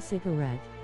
cigarette.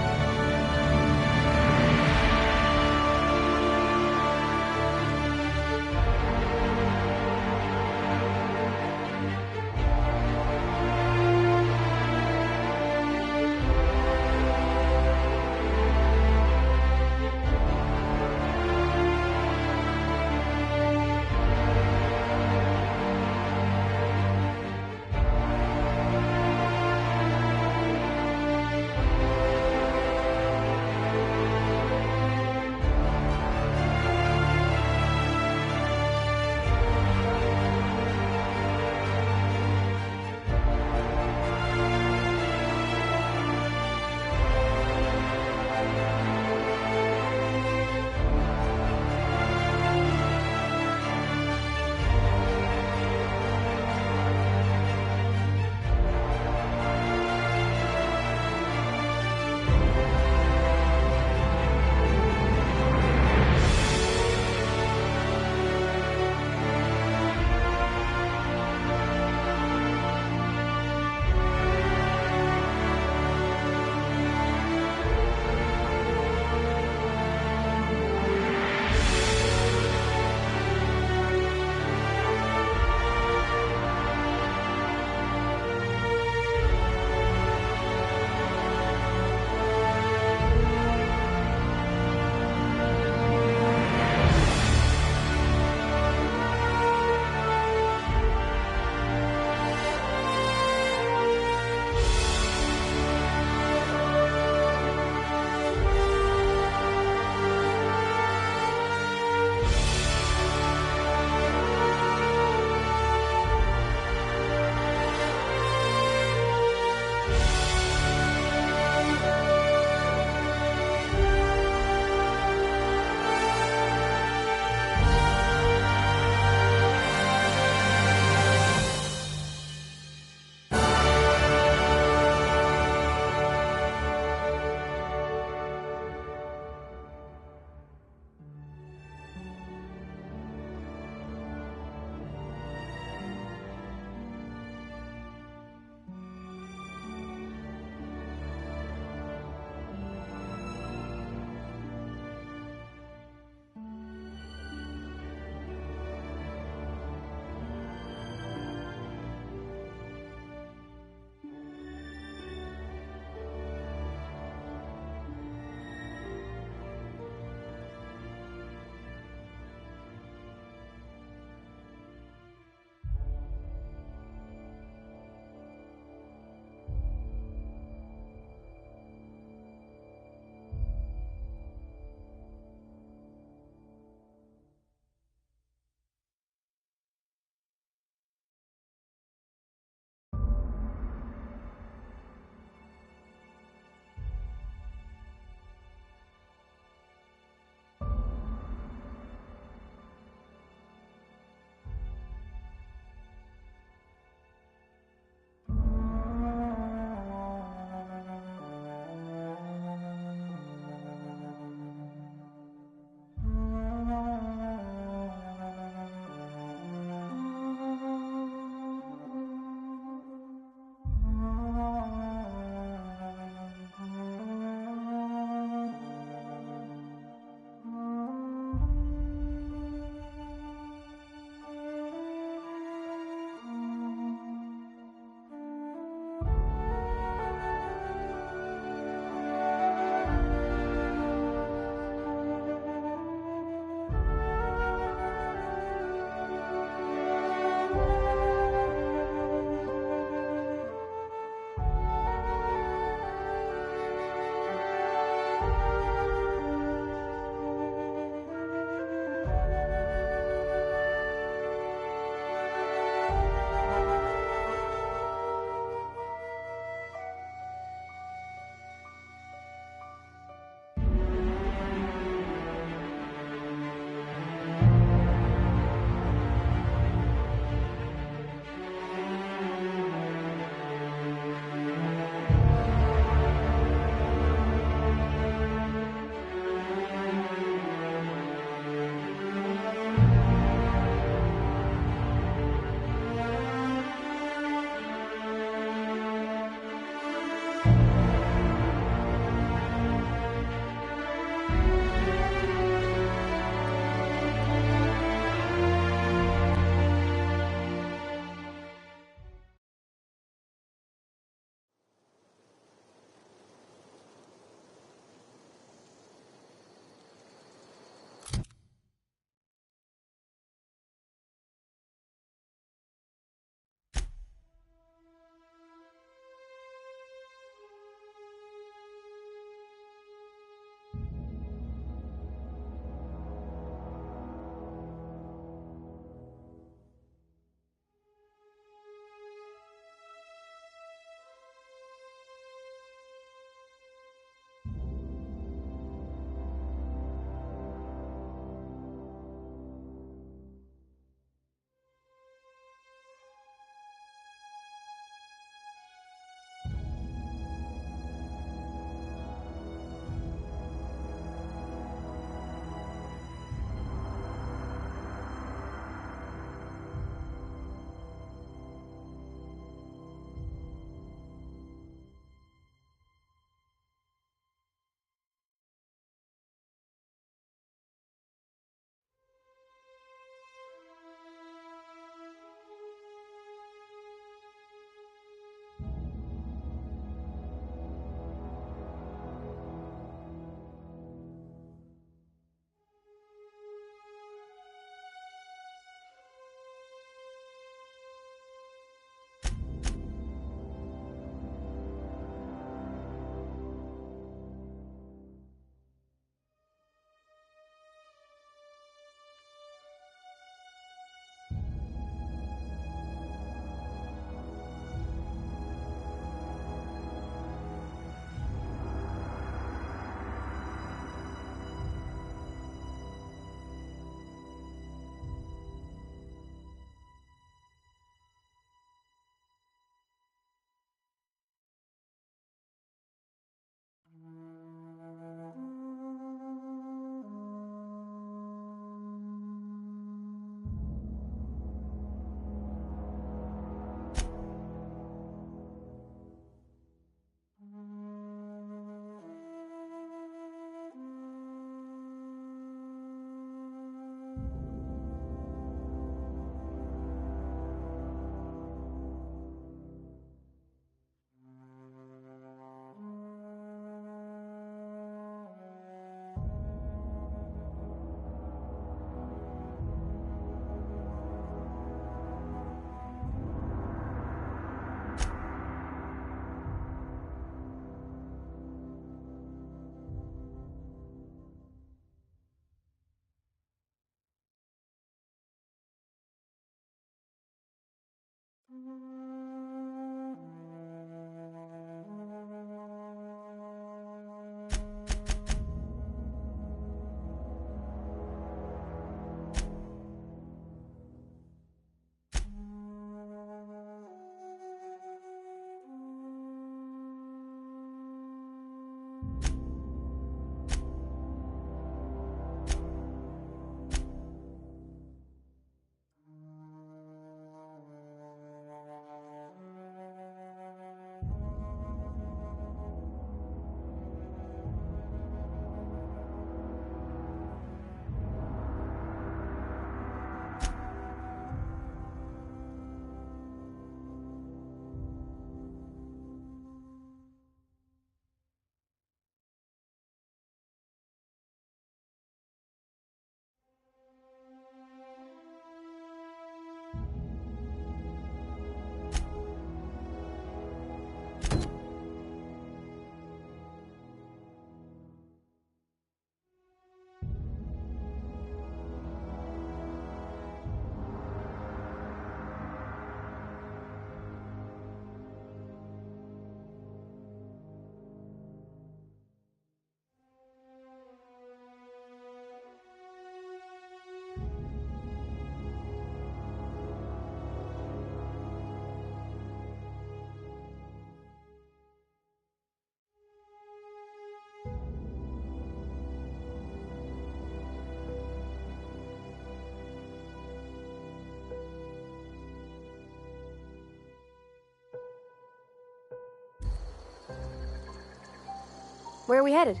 Where are we headed?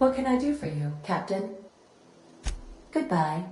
What can I do for you, Captain? Goodbye.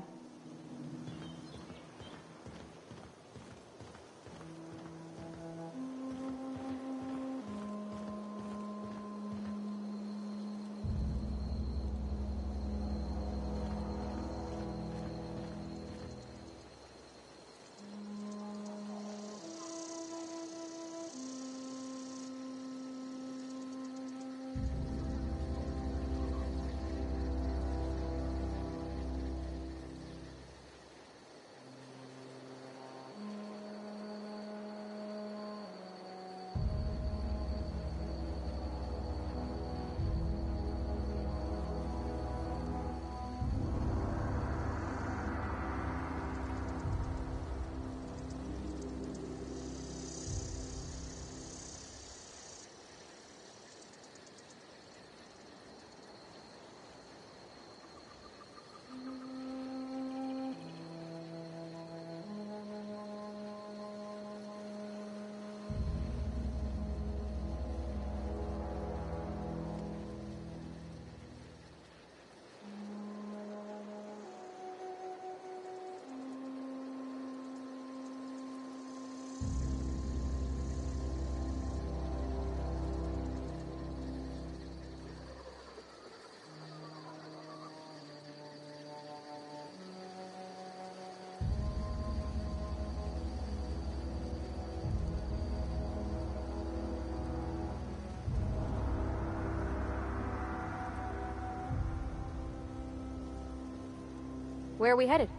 Where are we headed?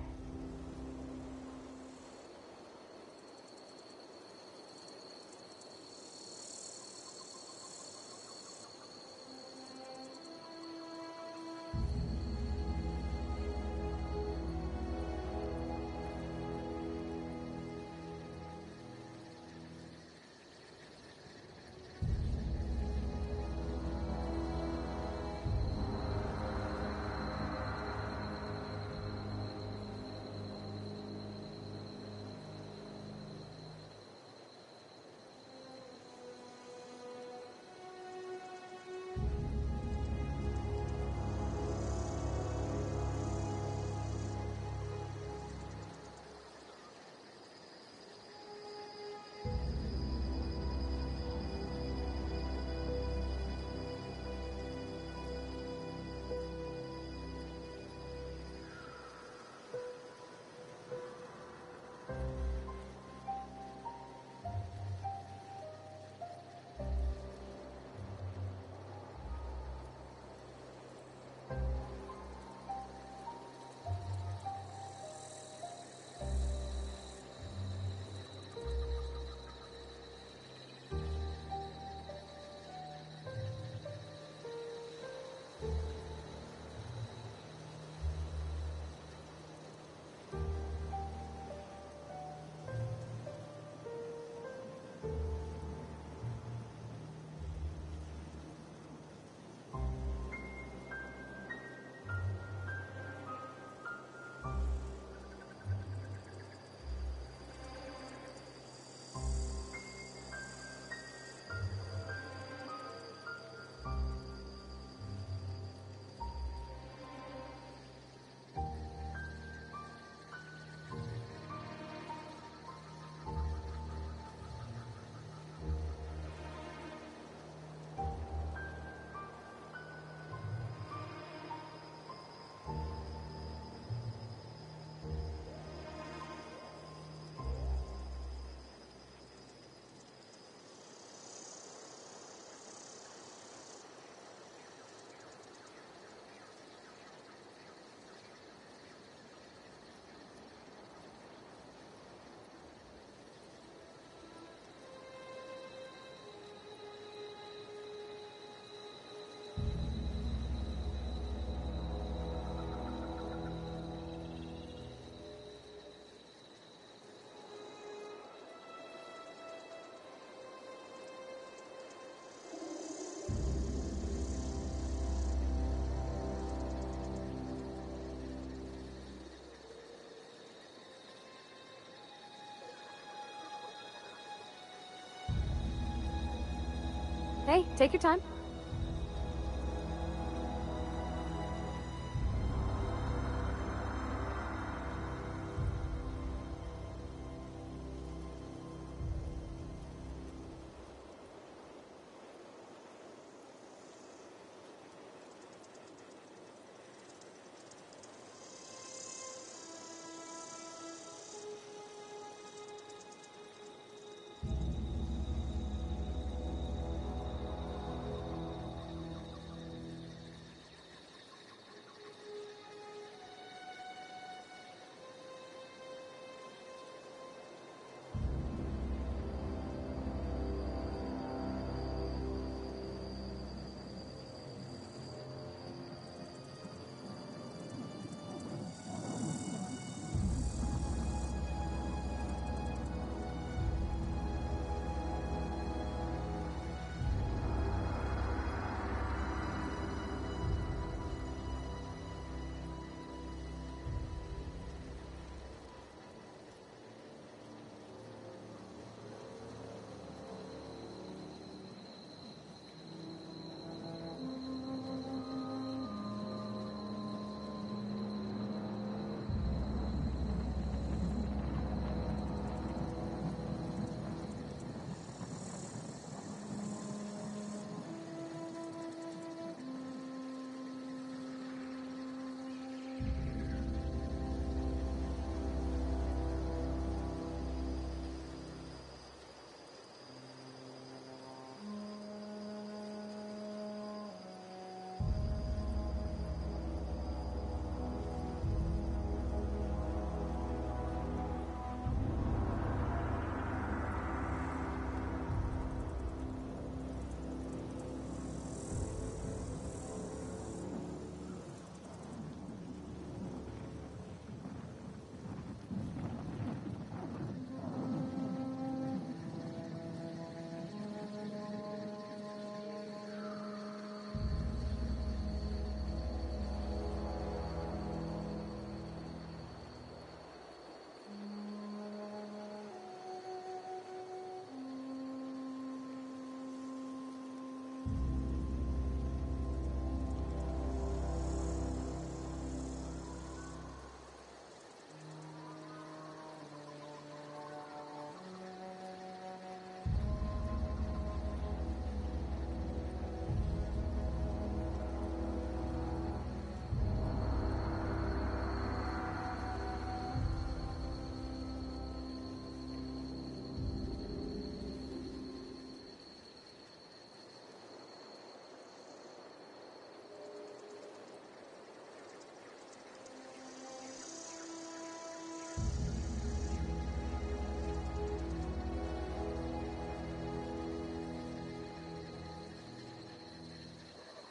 Hey, take your time.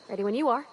Ready when you are.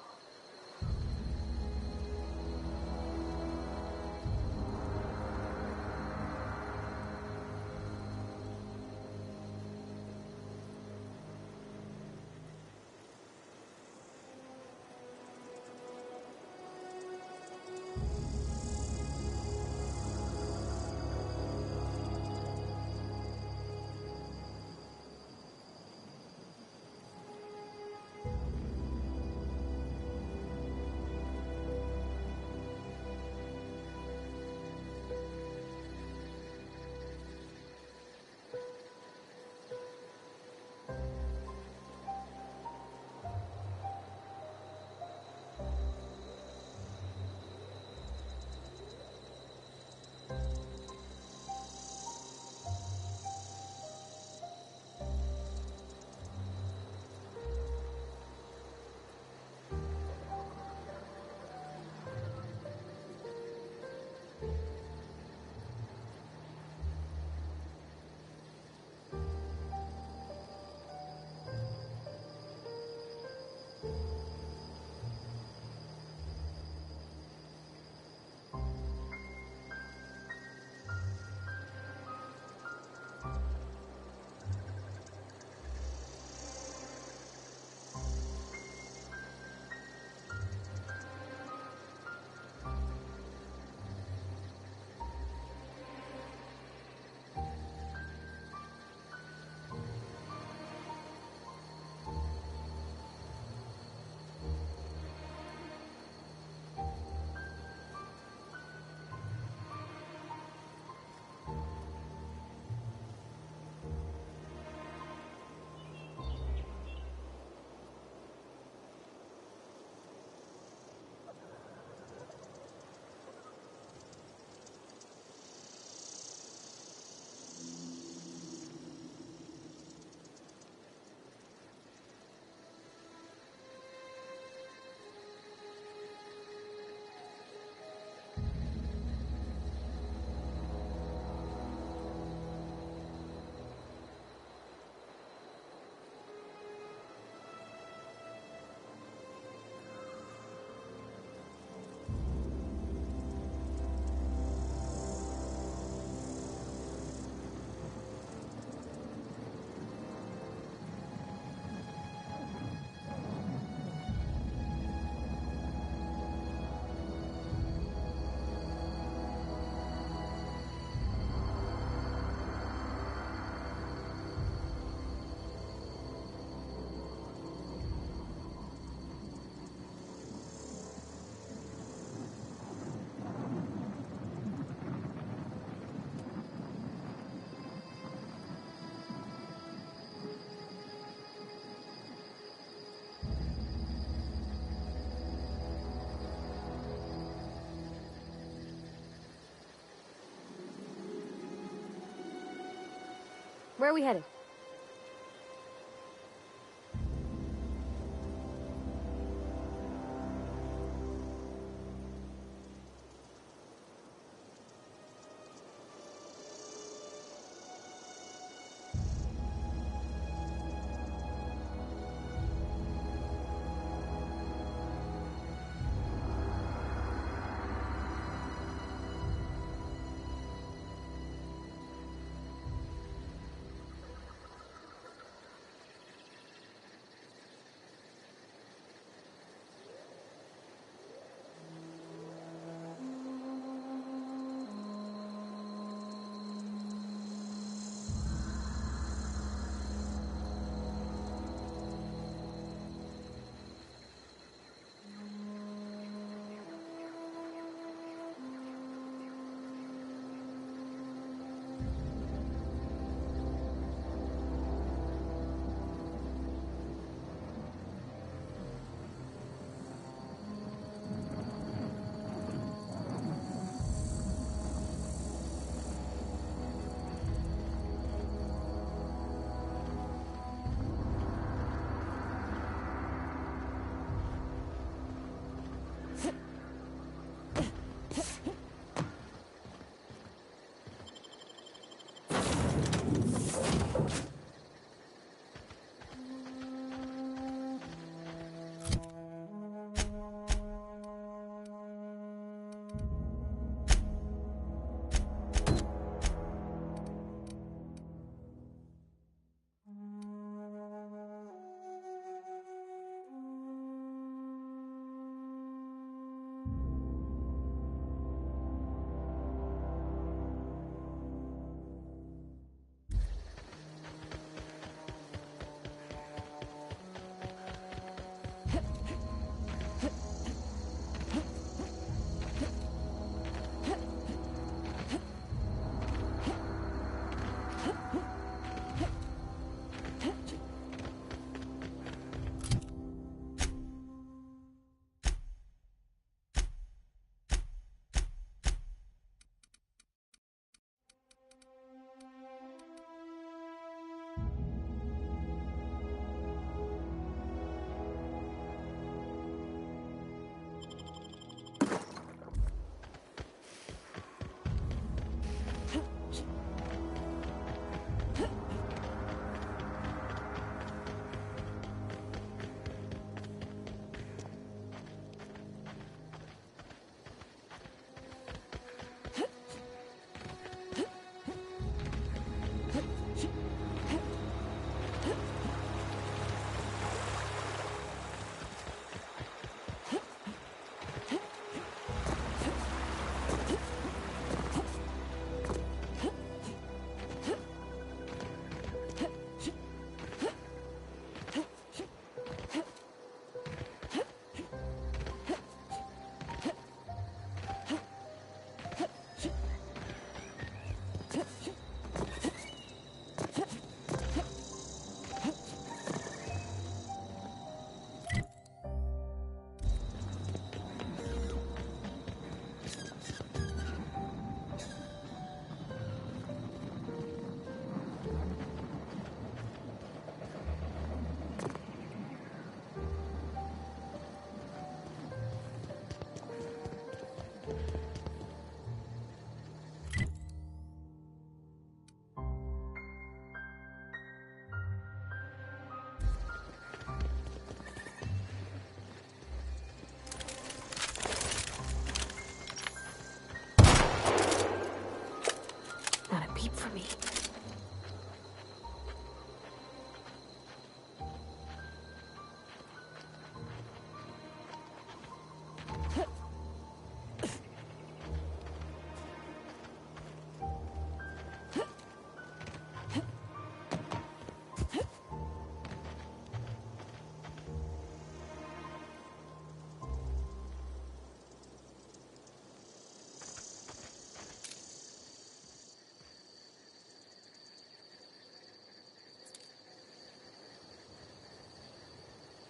Where are we headed?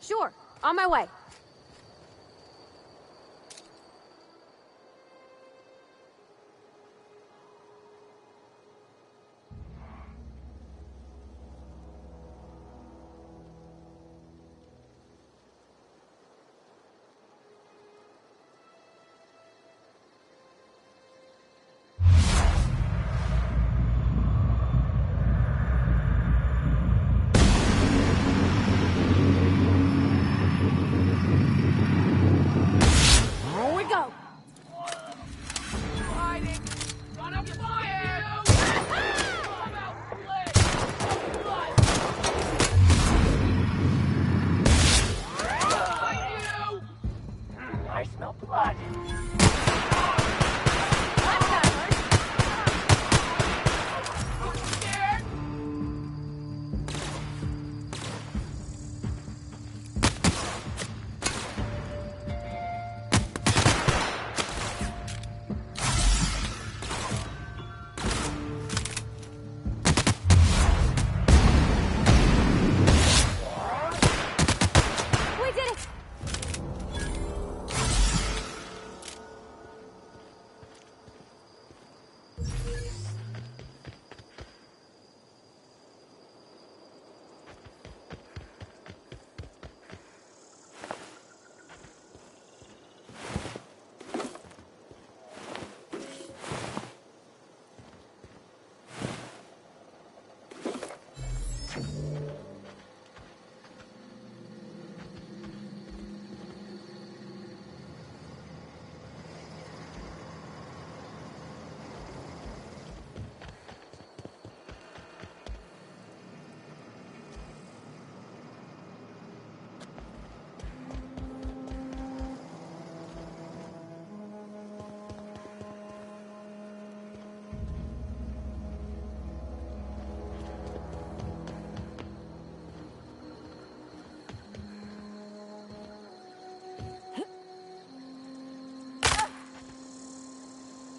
Sure, on my way. Here we go. Fighting! Gonna fire you! I'm outplayed! Fight you! I smell blood. Scared? We did it!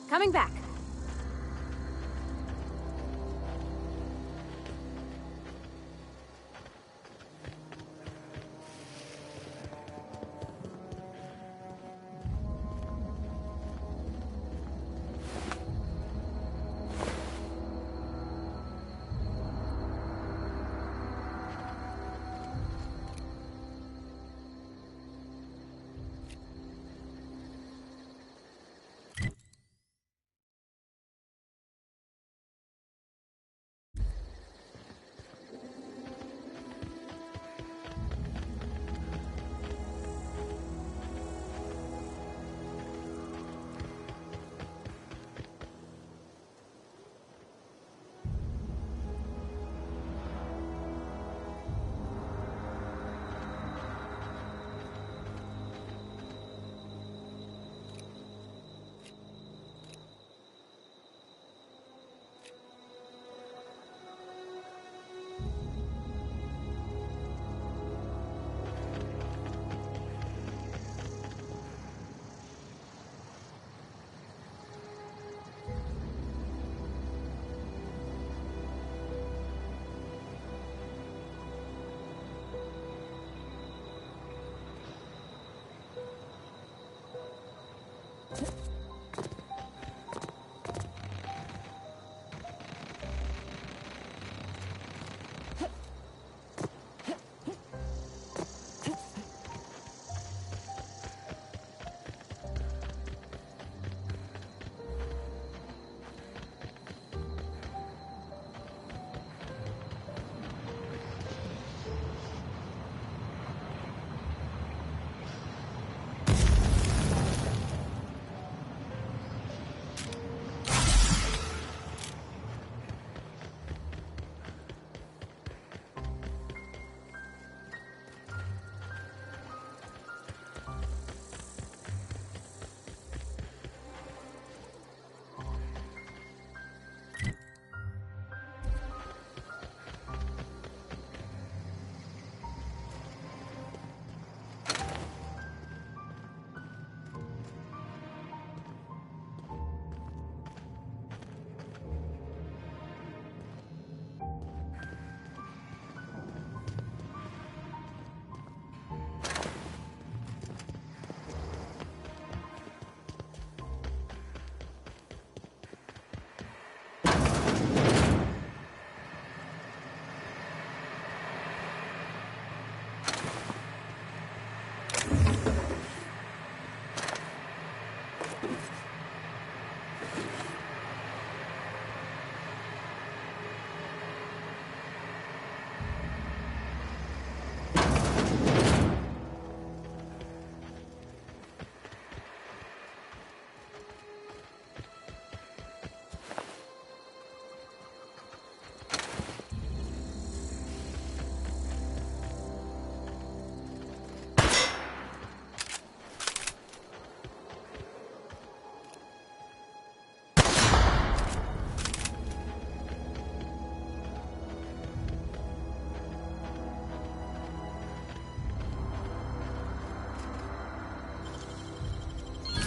Coming back.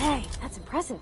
Hey, that's impressive.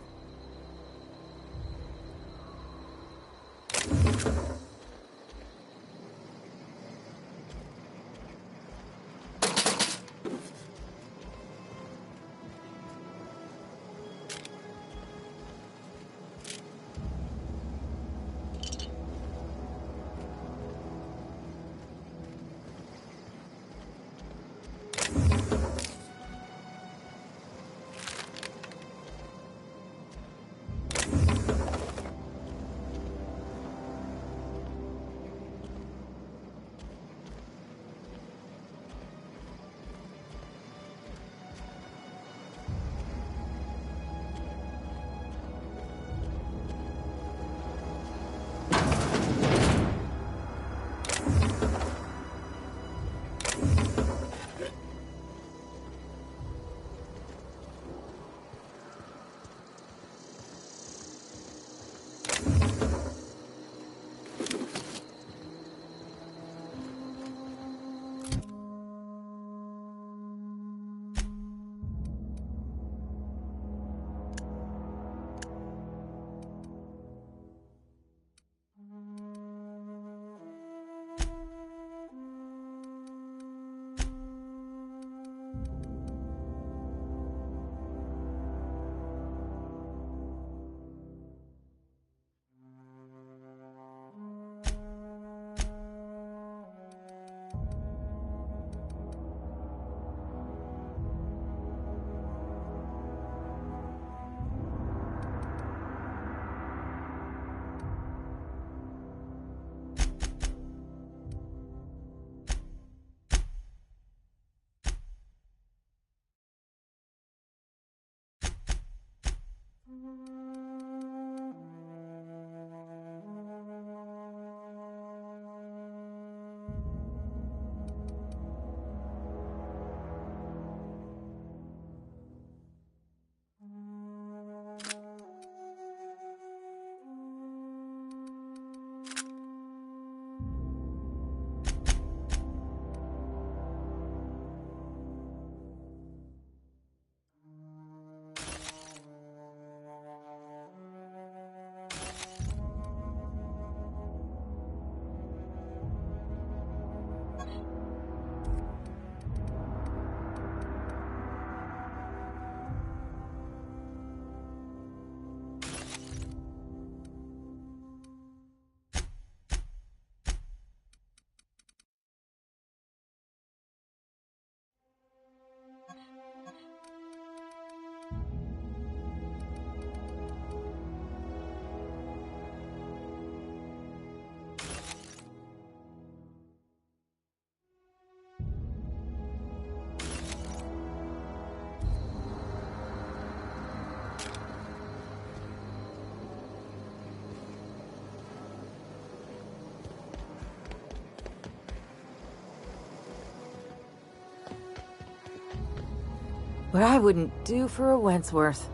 What I wouldn't do for a Wentworth.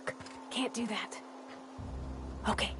Fuck. Can't do that. Okay.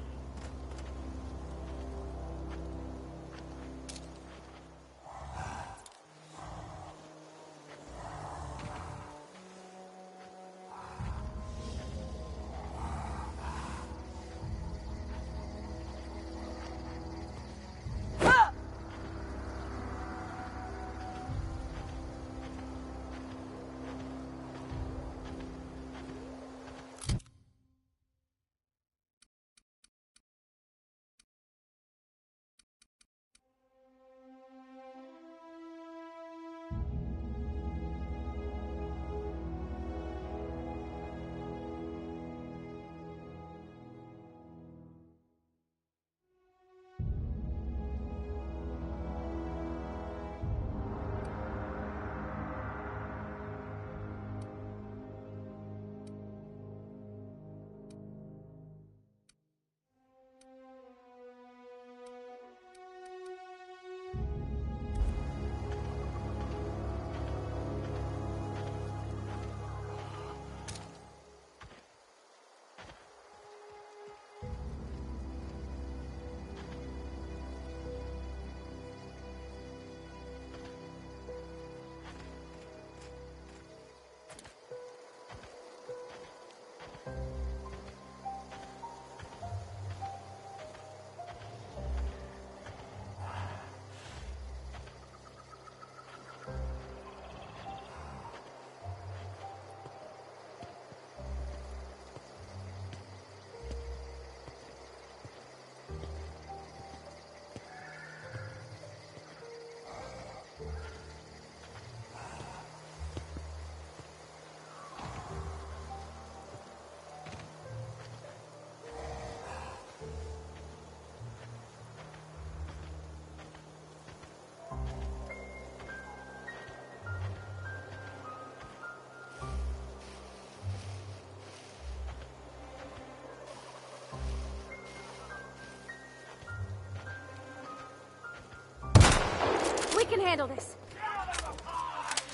We can handle this.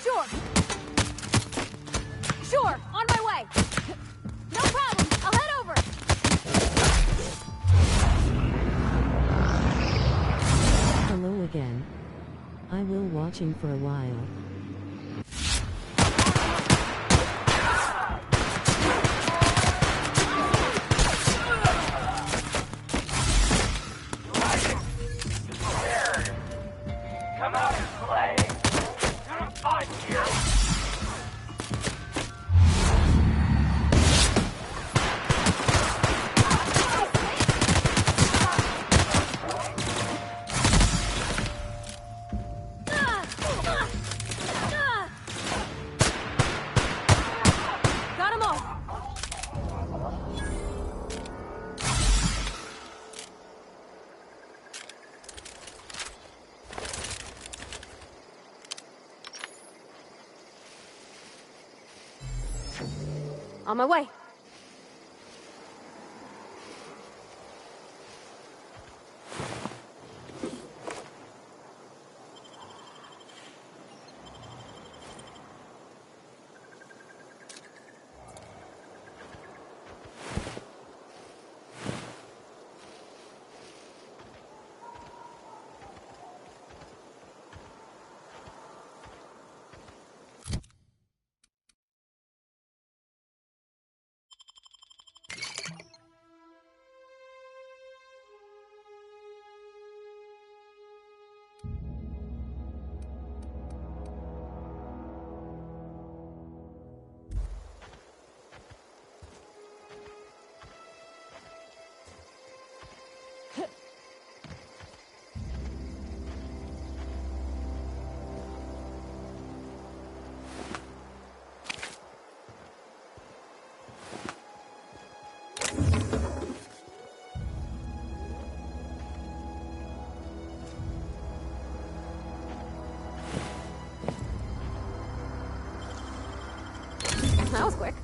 Sure. Sure, on my way. No problem, I'll head over. Hello again. I will watching for a while. Come out and play. Have fun here. Got 'em all. On my way. That was quick.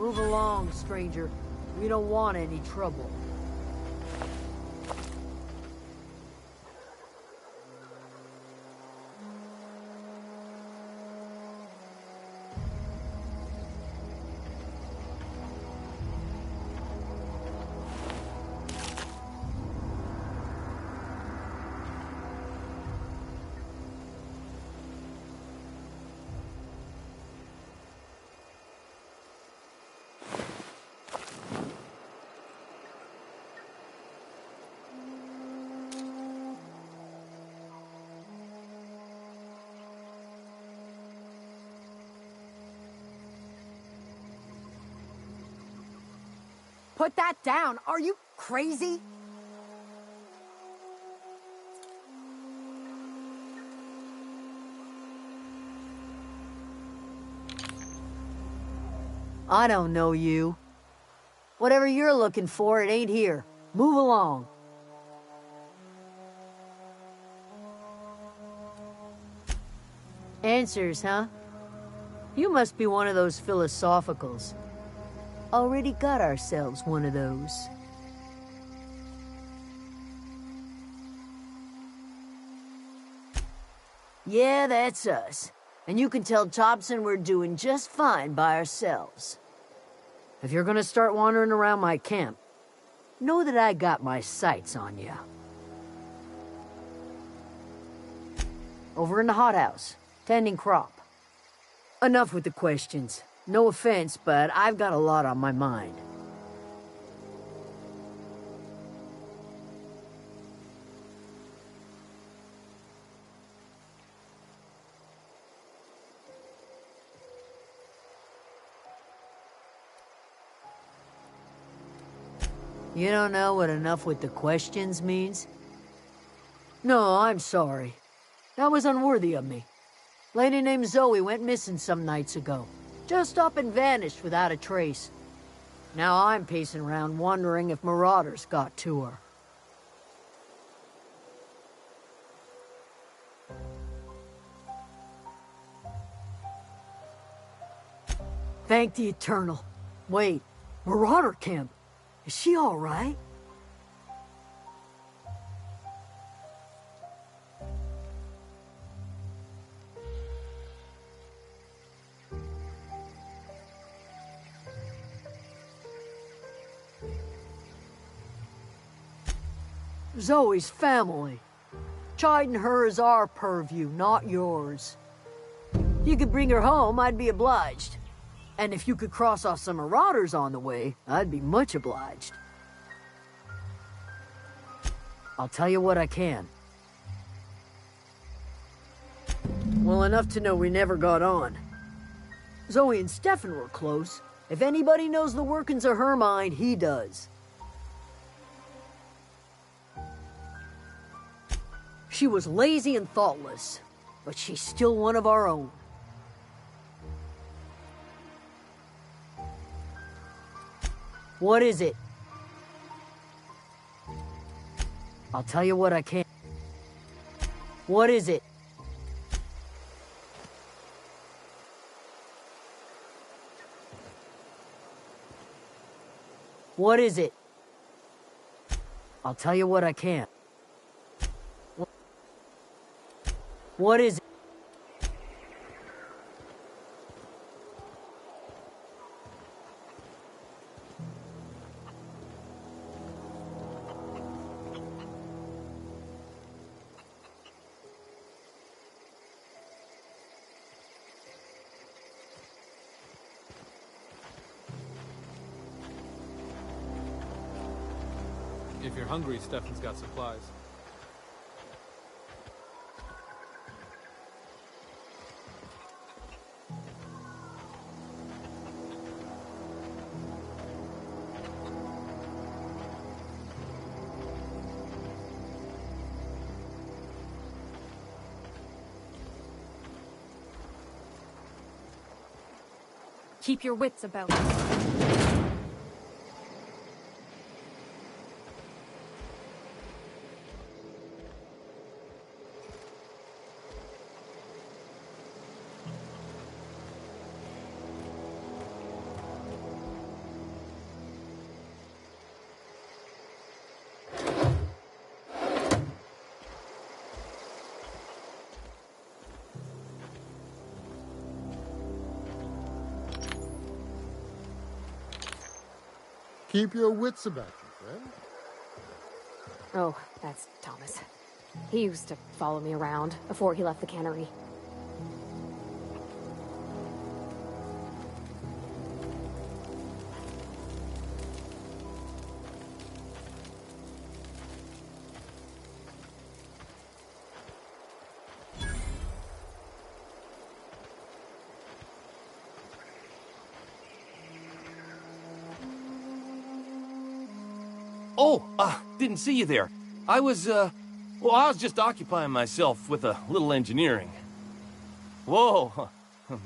Move along, stranger. We don't want any trouble. Put that down! Are you crazy? I don't know you. Whatever you're looking for, it ain't here. Move along. Answers, huh? You must be one of those philosophicals. Already got ourselves one of those. Yeah, that's us. And you can tell Thompson we're doing just fine by ourselves. If you're gonna start wandering around my camp, know that I got my sights on you. Over in the hothouse, tending crop. Enough with the questions. No offense, but I've got a lot on my mind. You don't know what enough with the questions means? No, I'm sorry. That was unworthy of me. Lady named Zoe went missing some nights ago. Just up and vanished without a trace. Now I'm pacing around wondering if marauders got to her. Thank the Eternal. Wait, marauder camp? Is she all right? Zoe's family. Chiding her is our purview, not yours. You could bring her home, I'd be obliged. And if you could cross off some marauders on the way, I'd be much obliged. I'll tell you what I can. Well, enough to know we never got on. Zoe and Stefan were close. If anybody knows the workings of her mind, he does. She was lazy and thoughtless, but she's still one of our own. What is it? I'll tell you what I can. What is it? What is it? I'll tell you what I can. What is it? If you're hungry, Stefan's got supplies. Keep your wits about you. Keep your wits about you, friend. Oh, that's Thomas. He used to follow me around before he left the cannery. Oh, didn't see you there. I was just occupying myself with a little engineering. Whoa,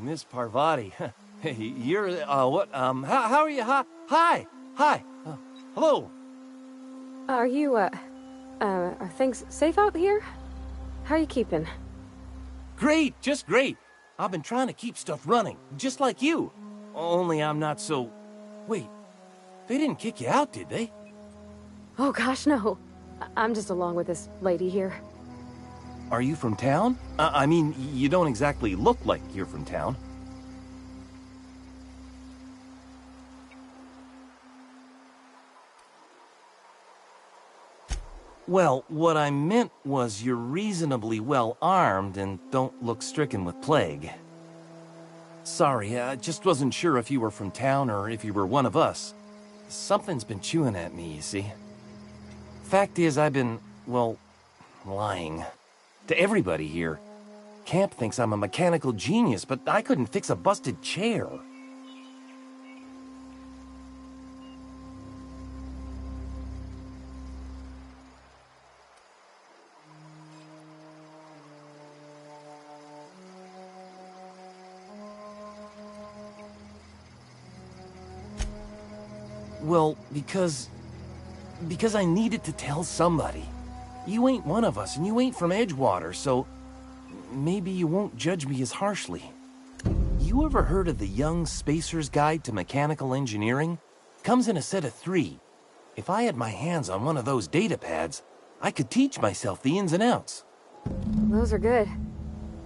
Miss Parvati. Hey, you're, what, how are you? Hi, hello. Are you, are things safe out here? How are you keeping? Great, just great. I've been trying to keep stuff running, just like you. Only I'm not so... Wait, they didn't kick you out, did they? Oh gosh, no. I'm just along with this lady here. Are you from town? I mean, you don't exactly look like you're from town. Well, what I meant was you're reasonably well armed and don't look stricken with plague. Sorry, I just wasn't sure if you were from town or if you were one of us. Something's been chewing at me, you see. Fact is, I've been, well, lying. To everybody here. Camp thinks I'm a mechanical genius, but I couldn't fix a busted chair. Well, because I needed to tell somebody. You ain't one of us, and you ain't from Edgewater, so maybe you won't judge me as harshly. You ever heard of the Young Spacer's Guide to Mechanical Engineering? Comes in a set of 3. If I had my hands on one of those data pads, I could teach myself the ins and outs. Those are good.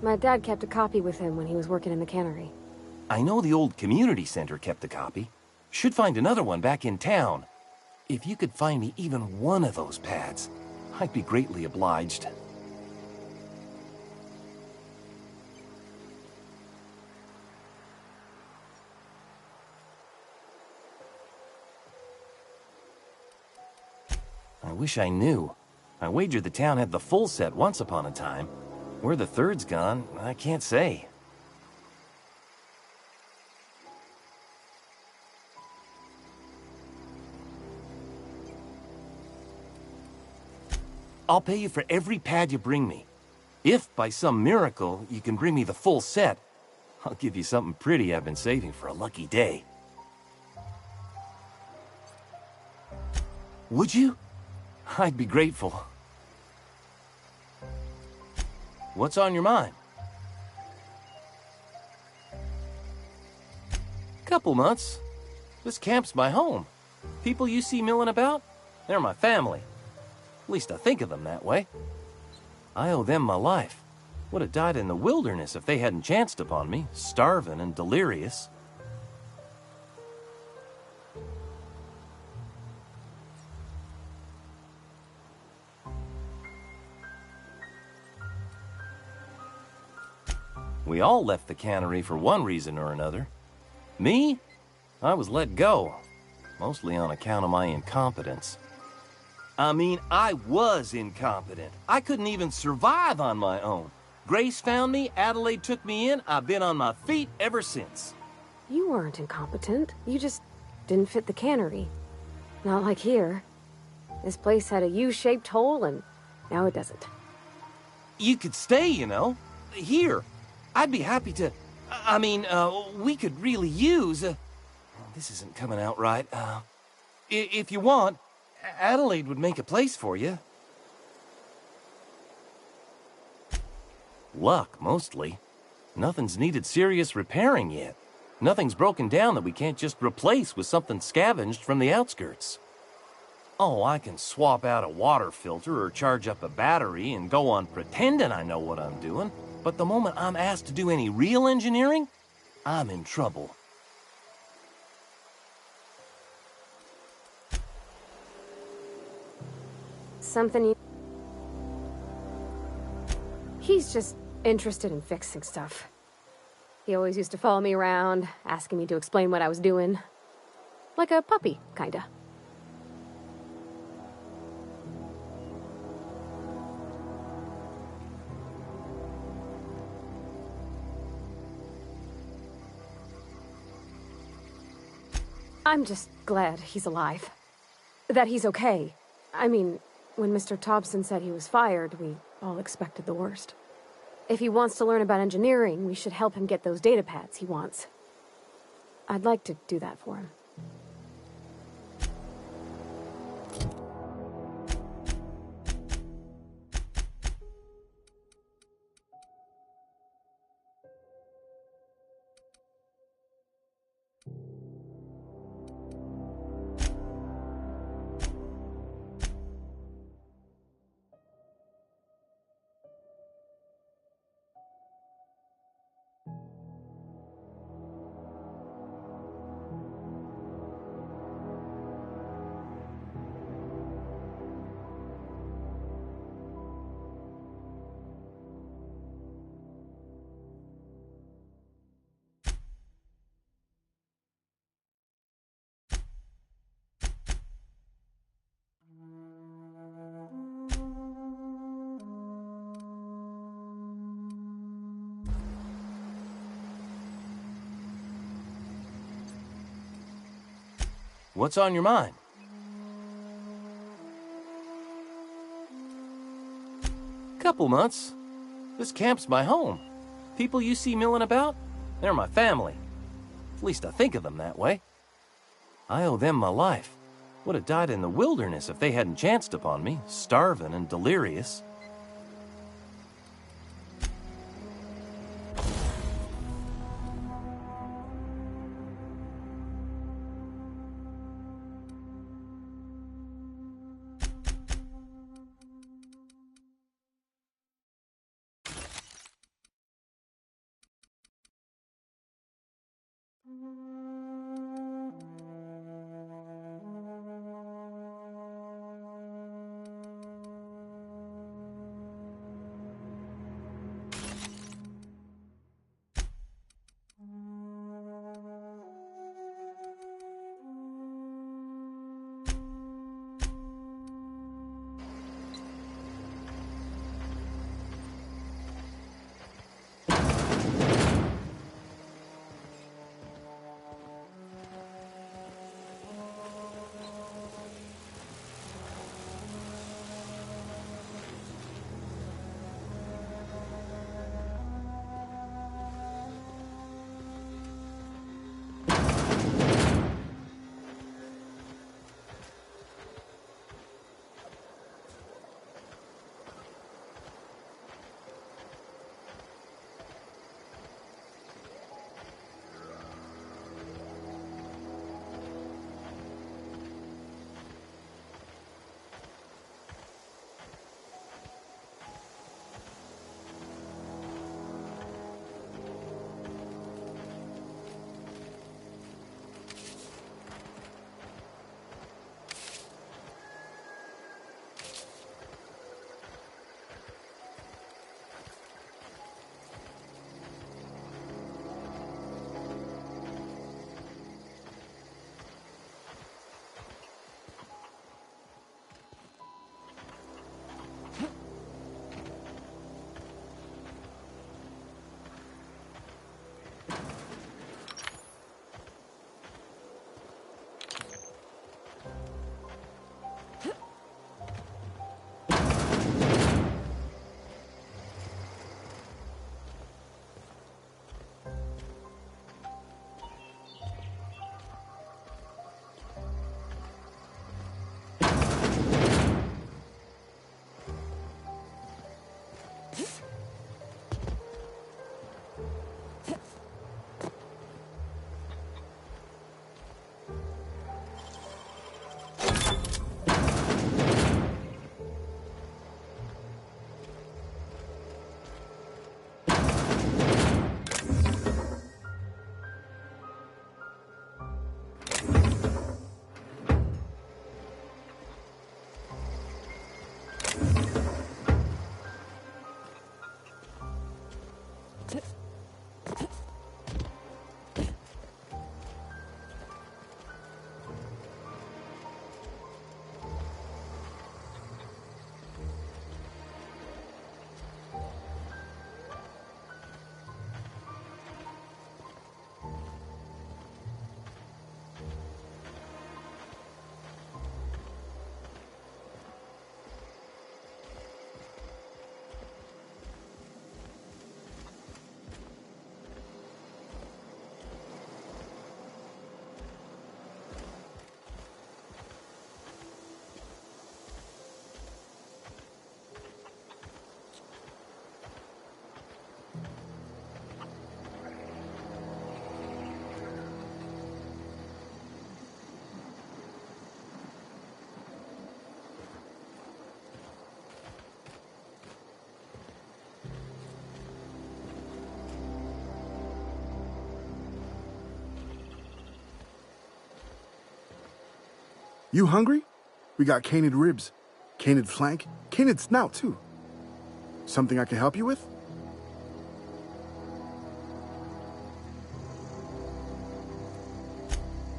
My dad kept a copy with him when he was working in the cannery. I know the old community center kept a copy. Should find another one back in town. If you could find me even one of those pads, I'd be greatly obliged. I wish I knew. I wagered the town had the full set once upon a time. Where the third's gone, I can't say. I'll pay you for every pad you bring me. If, by some miracle, you can bring me the full set, I'll give you something pretty I've been saving for a lucky day. Would you? I'd be grateful. What's on your mind? Couple months. This camp's my home. People you see milling about, they're my family. At least I think of them that way. I owe them my life. Would have died in the wilderness if they hadn't chanced upon me, starving and delirious. We all left the cannery for one reason or another. Me? I was let go, mostly on account of my incompetence. I mean, I was incompetent. I couldn't even survive on my own. Grace found me, Adelaide took me in, I've been on my feet ever since. You weren't incompetent. You just didn't fit the cannery. Not like here. This place had a U-shaped hole, and now it doesn't. You could stay, you know. Here. I'd be happy to... I mean, we could really use... this isn't coming out right. If you want... Adelaide would make a place for you. Luck, mostly. Nothing's needed serious repairing yet. Nothing's broken down that we can't just replace with something scavenged from the outskirts. Oh, I can swap out a water filter or charge up a battery and go on pretending I know what I'm doing, but the moment I'm asked to do any real engineering, I'm in trouble. Something you... He's just interested in fixing stuff. He always used to follow me around, asking me to explain what I was doing. Like a puppy, kinda. I'm just glad he's alive. That he's okay. I mean, when Mr. Thompson said he was fired, we all expected the worst. If he wants to learn about engineering, we should help him get those data pads he wants. I'd like to do that for him. What's on your mind? Couple months. This camp's my home. People you see milling about, they're my family. At least I think of them that way. I owe them my life. Would have died in the wilderness if they hadn't chanced upon me, starving and delirious. You hungry? We got canid ribs, canid flank, canid snout, too. Something I can help you with?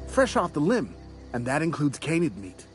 Fresh off the limb, and that includes canid meat.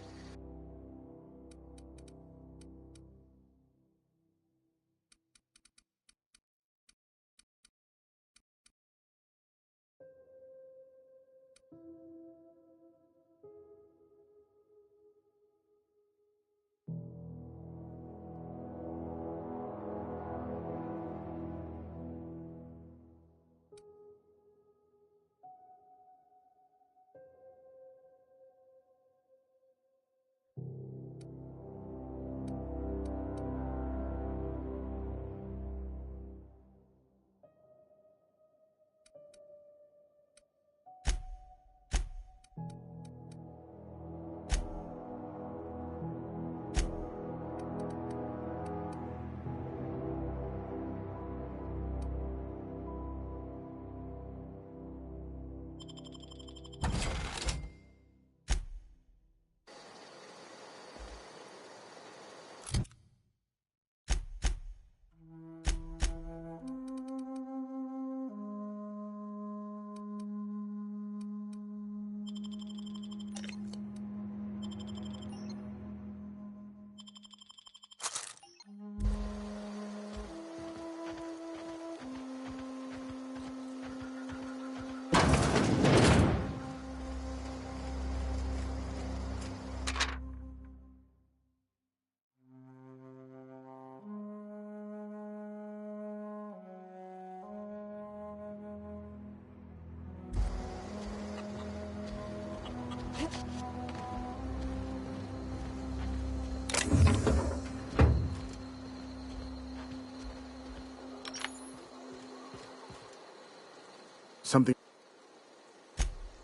Something...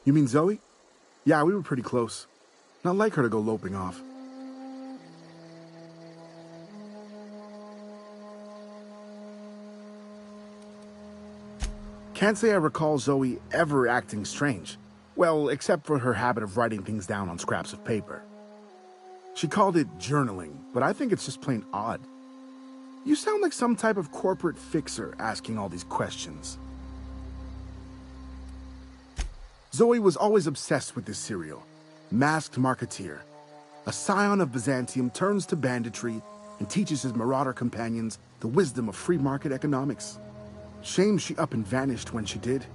You mean Zoe? Yeah, we were pretty close. Not like her to go loping off. Can't say I recall Zoe ever acting strange. Well, except for her habit of writing things down on scraps of paper. She called it journaling, but I think it's just plain odd. You sound like some type of corporate fixer asking all these questions. Zoe was always obsessed with this serial, Masked Marketeer. A scion of Byzantium turns to banditry and teaches his marauder companions the wisdom of free market economics. Shame she up and vanished when she did.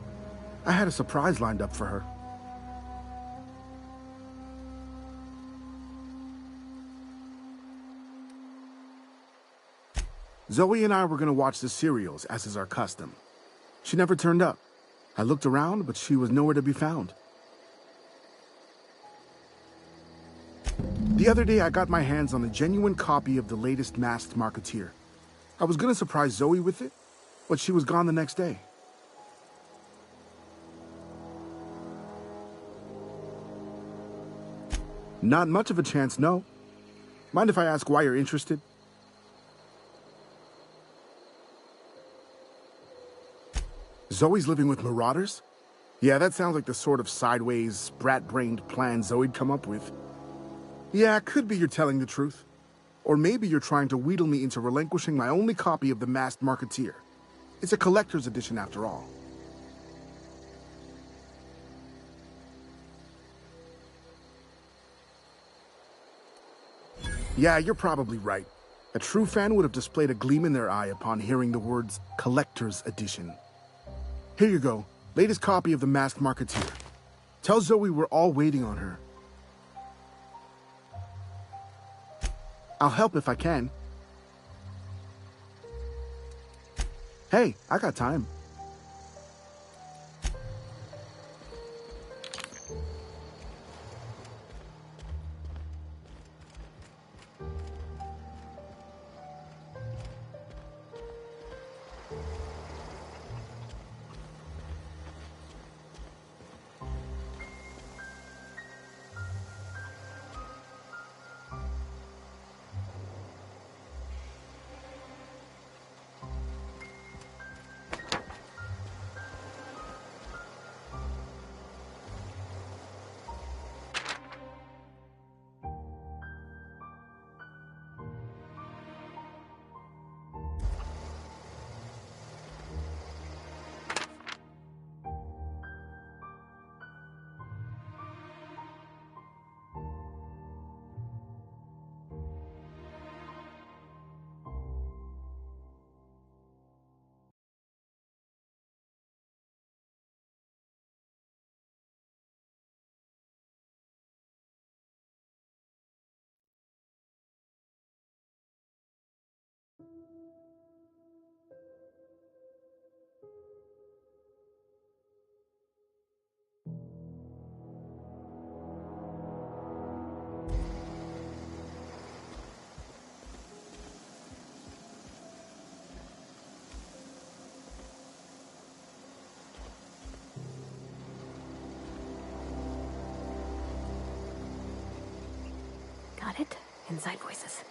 I had a surprise lined up for her. Zoe and I were going to watch the serials, as is our custom. She never turned up. I looked around, but she was nowhere to be found. The other day, I got my hands on a genuine copy of the latest Masked Marketeer. I was going to surprise Zoe with it, but she was gone the next day. Not much of a chance, no. Mind if I ask why you're interested? Zoe's living with marauders? Yeah, that sounds like the sort of sideways, sprat-brained plan Zoe'd come up with. Yeah, could be you're telling the truth. Or maybe you're trying to wheedle me into relinquishing my only copy of the Masked Marketeer. It's a collector's edition after all. Yeah, you're probably right. A true fan would have displayed a gleam in their eye upon hearing the words collector's edition. Here you go, latest copy of the Masked Marketeer. Tell Zoe we're all waiting on her. I'll help if I can. Hey, I got time. Got it? Inside voices.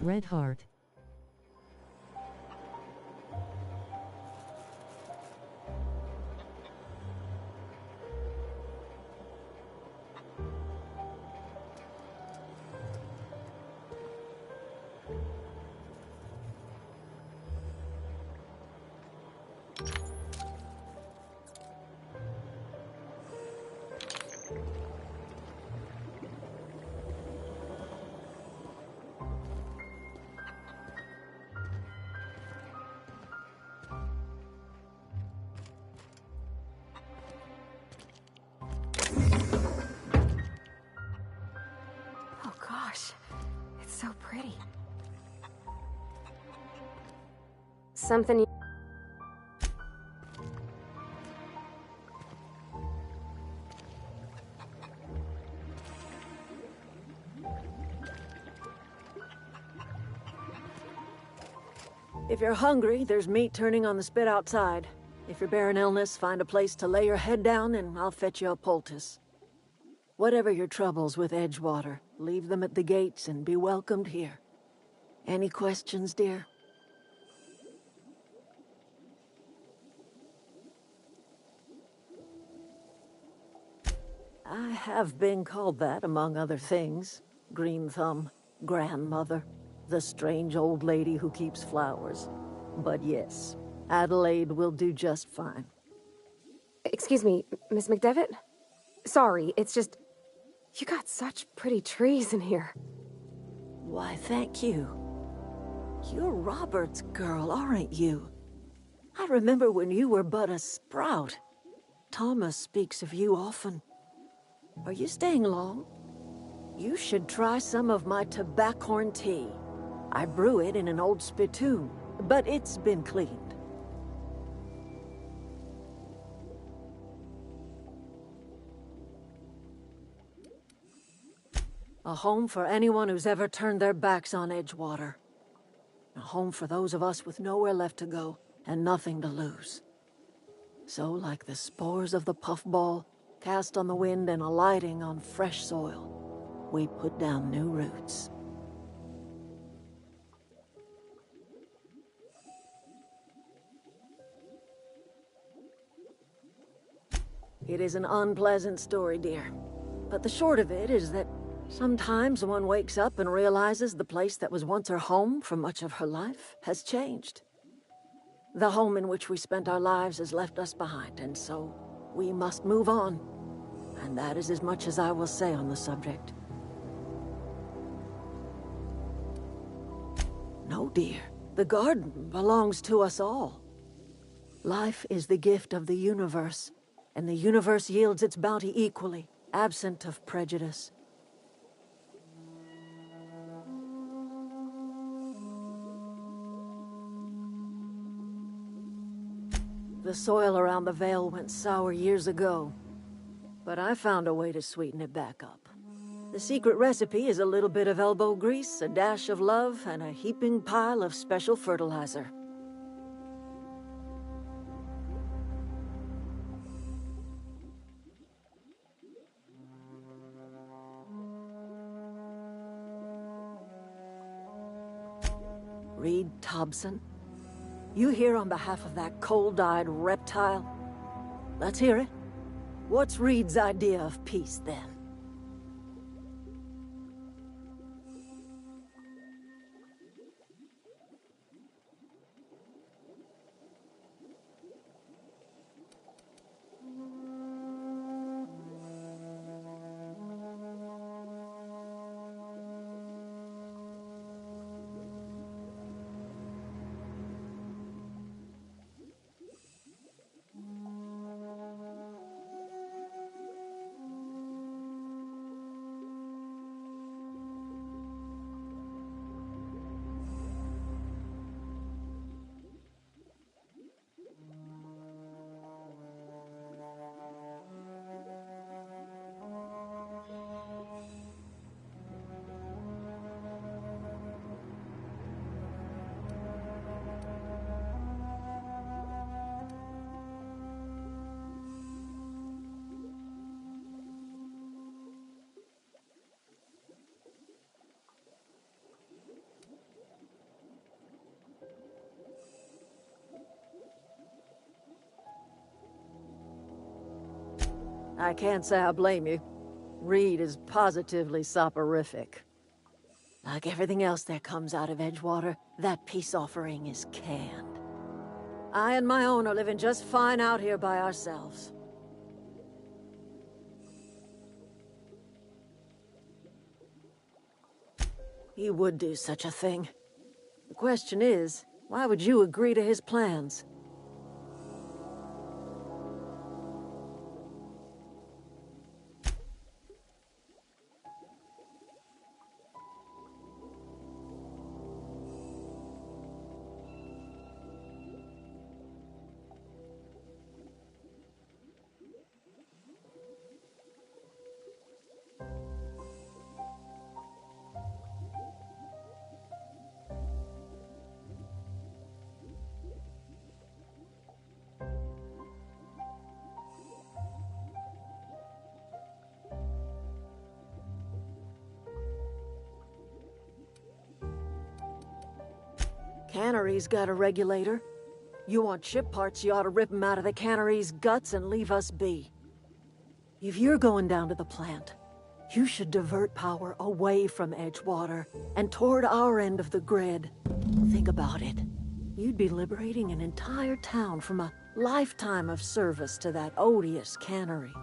Red heart. Oh gosh, it's so pretty. Something you... If you're hungry, there's meat turning on the spit outside. If you're bearing illness, find a place to lay your head down and I'll fetch you a poultice. Whatever your troubles with Edgewater, leave them at the gates and be welcomed here. Any questions, dear? I have been called that, among other things. Green Thumb, grandmother, the strange old lady who keeps flowers. But yes, Adelaide will do just fine. Excuse me, Miss McDevitt? Sorry, it's just... You got such pretty trees in here. Why, thank you. You're Robert's girl, aren't you? I remember when you were but a sprout. Thomas speaks of you often. Are you staying long? You should try some of my tobaccorn tea. I brew it in an old spittoon, but it's been cleaned. A home for anyone who's ever turned their backs on Edgewater. A home for those of us with nowhere left to go and nothing to lose. So, like the spores of the puffball, cast on the wind and alighting on fresh soil, we put down new roots. It is an unpleasant story, dear. But the short of it is that sometimes one wakes up and realizes the place that was once her home for much of her life has changed. The home in which we spent our lives has left us behind, and so we must move on. And that is as much as I will say on the subject. No, dear. The garden belongs to us all. Life is the gift of the universe, and the universe yields its bounty equally, absent of prejudice. The soil around the Vale went sour years ago, but I found a way to sweeten it back up. The secret recipe is a little bit of elbow grease, a dash of love, and a heaping pile of special fertilizer. Reed Thompson? You here on behalf of that cold-eyed reptile? Let's hear it. What's Reed's idea of peace, then? I can't say I blame you. Reed is positively soporific. Like everything else that comes out of Edgewater, that peace offering is canned. I and my own are living just fine out here by ourselves. He would do such a thing. The question is, why would you agree to his plans? Cannery's got a regulator. You want chip parts, you ought to rip 'em out of the cannery's guts and leave us be. If you're going down to the plant, you should divert power away from Edgewater and toward our end of the grid. Think about it. You'd be liberating an entire town from a lifetime of service to that odious cannery.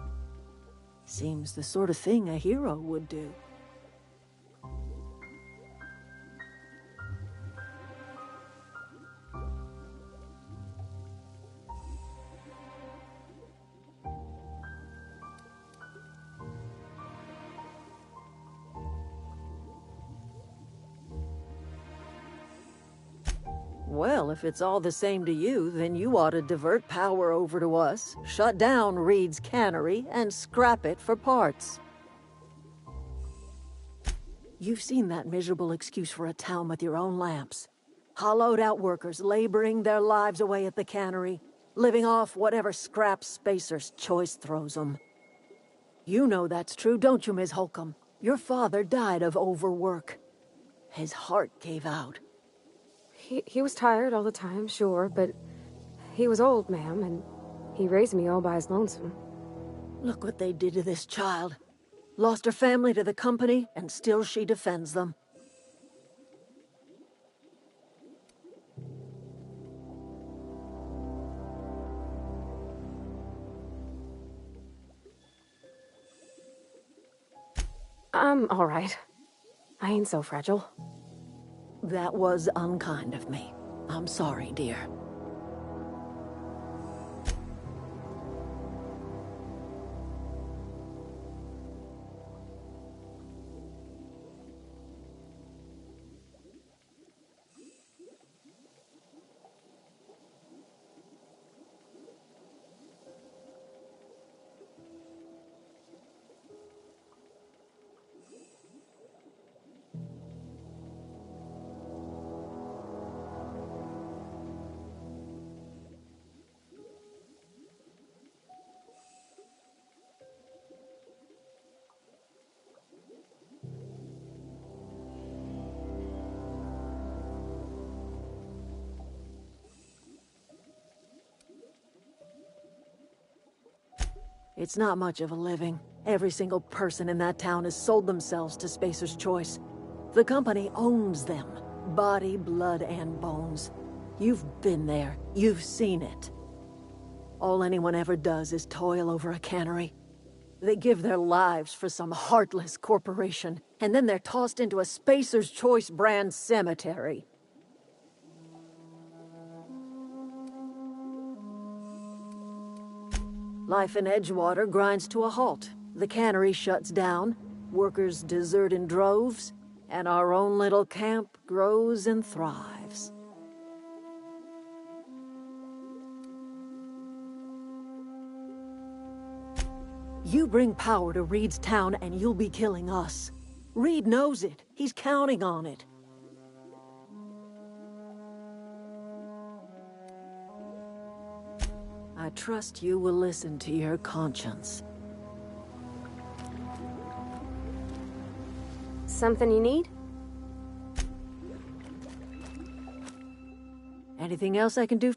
Seems the sort of thing a hero would do. Well, if it's all the same to you, then you ought to divert power over to us, shut down Reed's cannery, and scrap it for parts. You've seen that miserable excuse for a town with your own lamps. Hollowed-out workers laboring their lives away at the cannery, living off whatever scrap Spacer's Choice throws them. You know that's true, don't you, Ms. Holcomb? Your father died of overwork. His heart gave out. He was tired all the time, sure, but he was old, ma'am, and he raised me all by his lonesome. Look what they did to this child. Lost her family to the company, and still she defends them. I'm all right. I ain't so fragile. That was unkind of me. I'm sorry, dear. It's not much of a living. Every single person in that town has sold themselves to Spacer's Choice. The company owns them. Body, blood, and bones. You've been there. You've seen it. All anyone ever does is toil over a cannery. They give their lives for some heartless corporation, and then they're tossed into a Spacer's Choice brand cemetery. Life in Edgewater grinds to a halt. The cannery shuts down, workers desert in droves, and our own little camp grows and thrives. You bring power to Reed's town and you'll be killing us. Reed knows it. He's counting on it. I trust you will listen to your conscience. Something you need? Anything else I can do?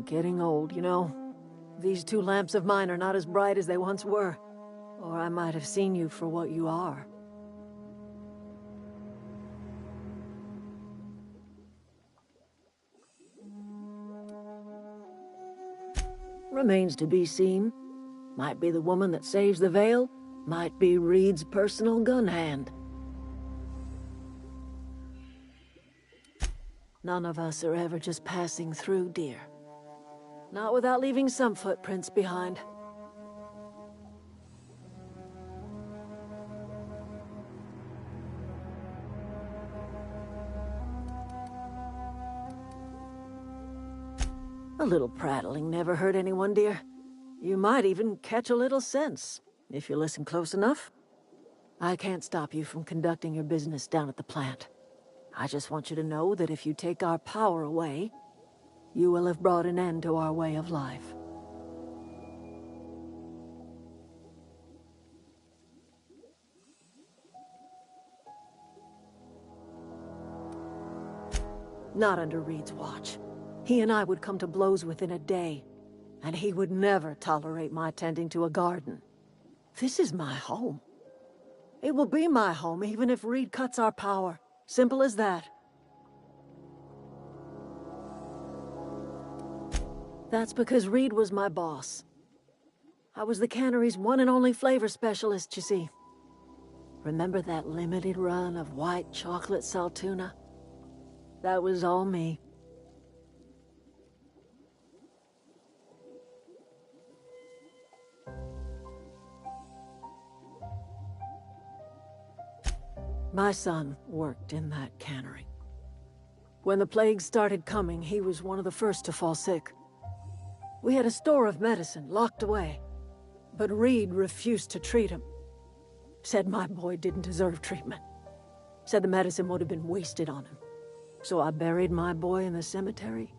Getting old, you know. These two lamps of mine are not as bright as they once were. Or I might have seen you for what you are. Remains to be seen. Might be the woman that saves the veil, might be Reed's personal gun hand. None of us are ever just passing through, dear. Not without leaving some footprints behind. A little prattling never hurt anyone, dear. You might even catch a little sense, if you listen close enough. I can't stop you from conducting your business down at the plant. I just want you to know that if you take our power away, you will have brought an end to our way of life. Not under Reed's watch. He and I would come to blows within a day, and he would never tolerate my tending to a garden. This is my home. It will be my home even if Reed cuts our power. Simple as that. That's because Reed was my boss. I was the cannery's one and only flavor specialist, you see. Remember that limited run of white chocolate saltuna? That was all me. My son worked in that cannery. When the plague started coming, he was one of the first to fall sick. We had a store of medicine locked away, but Reed refused to treat him. Said my boy didn't deserve treatment. Said the medicine would have been wasted on him. So I buried my boy in the cemetery,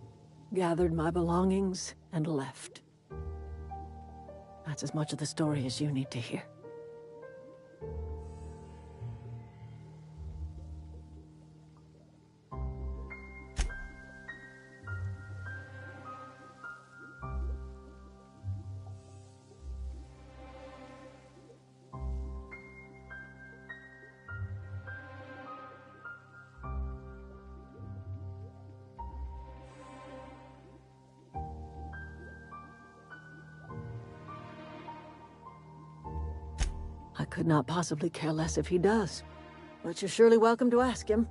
gathered my belongings, and left. That's as much of the story as you need to hear. I could not possibly care less if he does, but you're surely welcome to ask him.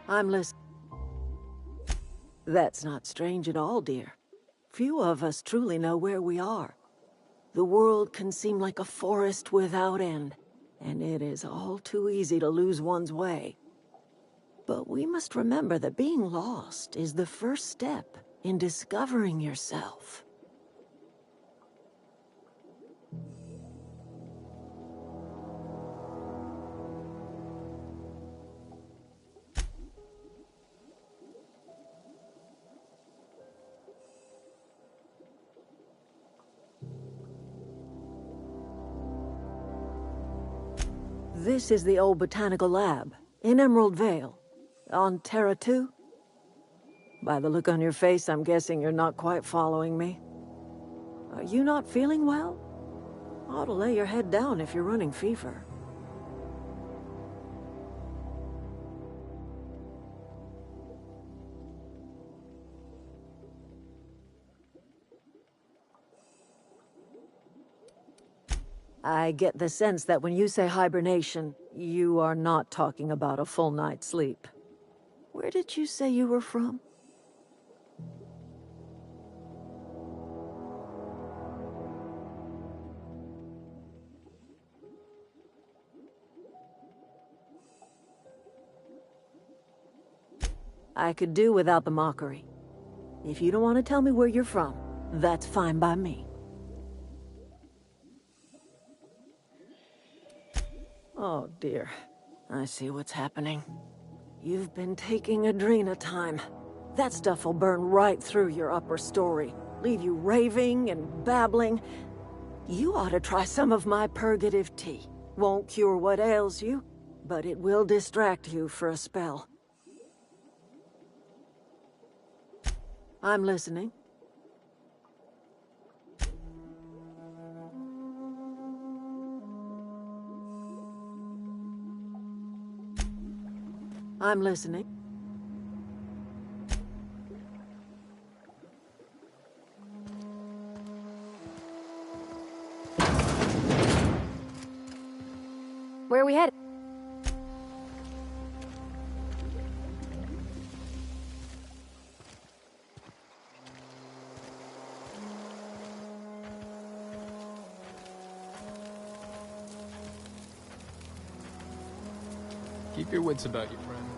I'm listening. That's not strange at all, dear. Few of us truly know where we are. The world can seem like a forest without end, and it is all too easy to lose one's way. But we must remember that being lost is the first step in discovering yourself. This is the old botanical lab in Emerald Vale. On Terra 2? By the look on your face, I'm guessing you're not quite following me. Are you not feeling well? Ought to lay your head down if you're running fever. I get the sense that when you say hibernation, you are not talking about a full night's sleep. Where did you say you were from? I could do without the mockery. If you don't want to tell me where you're from, that's fine by me. Oh dear, I see what's happening. You've been taking Adrena time. That stuff will burn right through your upper story, leave you raving and babbling. You ought to try some of my purgative tea. Won't cure what ails you, but it will distract you for a spell. I'm listening. I'm listening. Where are we headed? Keep your wits about you, friend.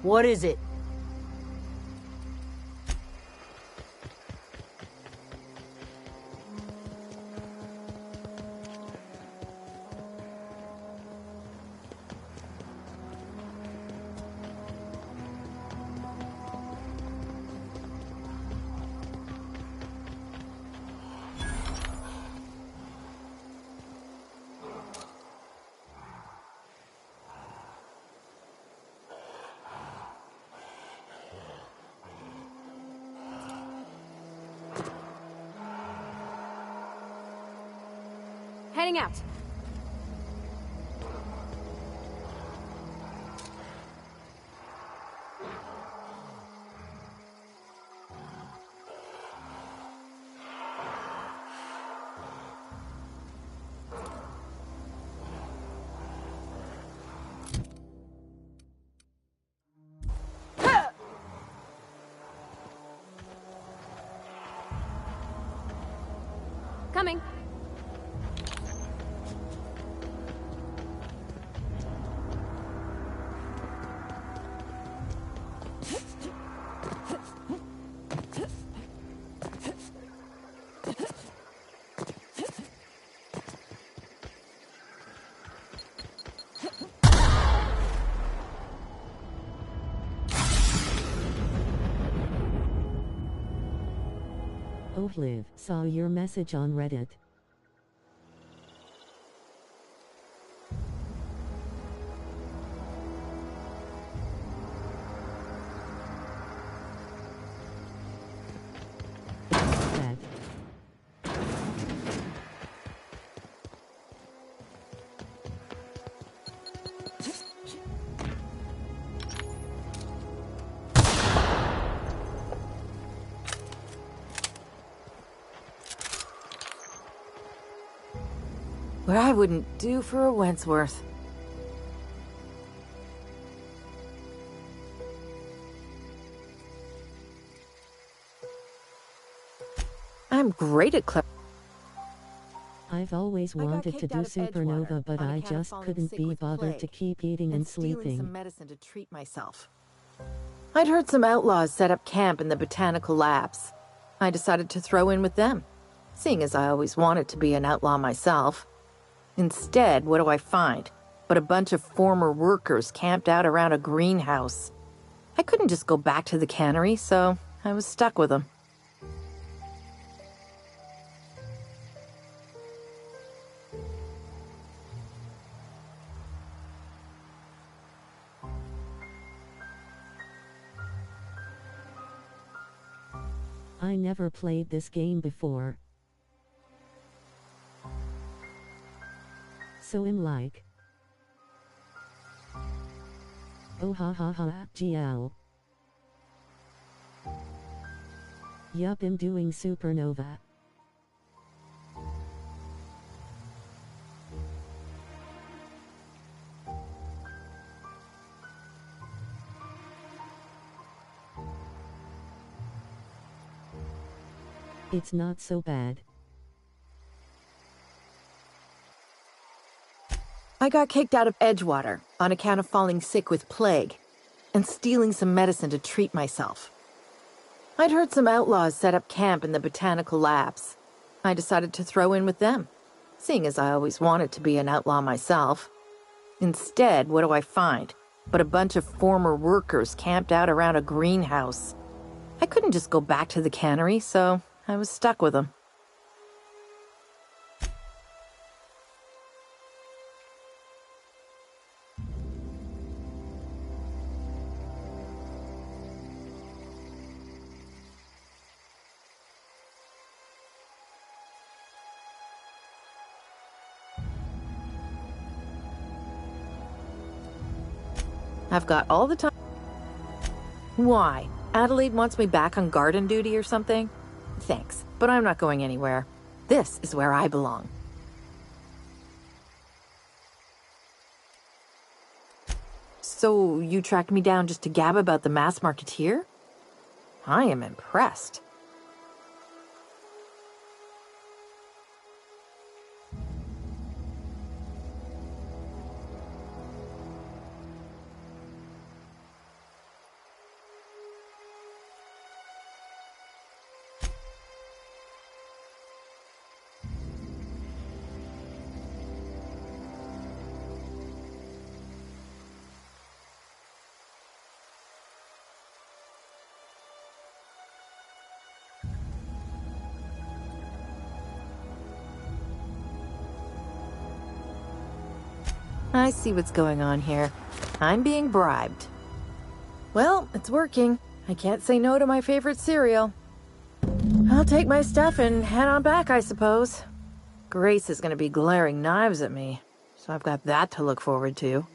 What is it? Heading out. Coming. Oh, Liv, saw your message on Reddit. That. What I wouldn't do for a Wentworth. I'm great at I've always wanted to do Supernova, but I just couldn't be bothered to keep eating and sleeping. some medicine to treat myself. I'd heard some outlaws set up camp in the botanical labs. I decided to throw in with them, seeing as I always wanted to be an outlaw myself. Instead, what do I find? But a bunch of former workers camped out around a greenhouse. I couldn't just go back to the cannery, so I was stuck with them. I never played this game before. So I'm like, oh ha ha ha, GL. Yup, I'm doing Supernova. It's not so bad. I got kicked out of Edgewater on account of falling sick with plague and stealing some medicine to treat myself. I'd heard some outlaws set up camp in the botanical labs. I decided to throw in with them, seeing as I always wanted to be an outlaw myself. Instead, what do I find? But a bunch of former workers camped out around a greenhouse. I couldn't just go back to the cannery, so I was stuck with them. I've got all the time. Why? Adelaide wants me back on garden duty or something? Thanks, but I'm not going anywhere. This is where I belong. So, you tracked me down just to gab about the mass marketeer? I am impressed. I see what's going on here. I'm being bribed. Well, it's working. I can't say no to my favorite cereal. I'll take my stuff and head on back, I suppose. Grace is gonna be glaring knives at me, so I've got that to look forward to.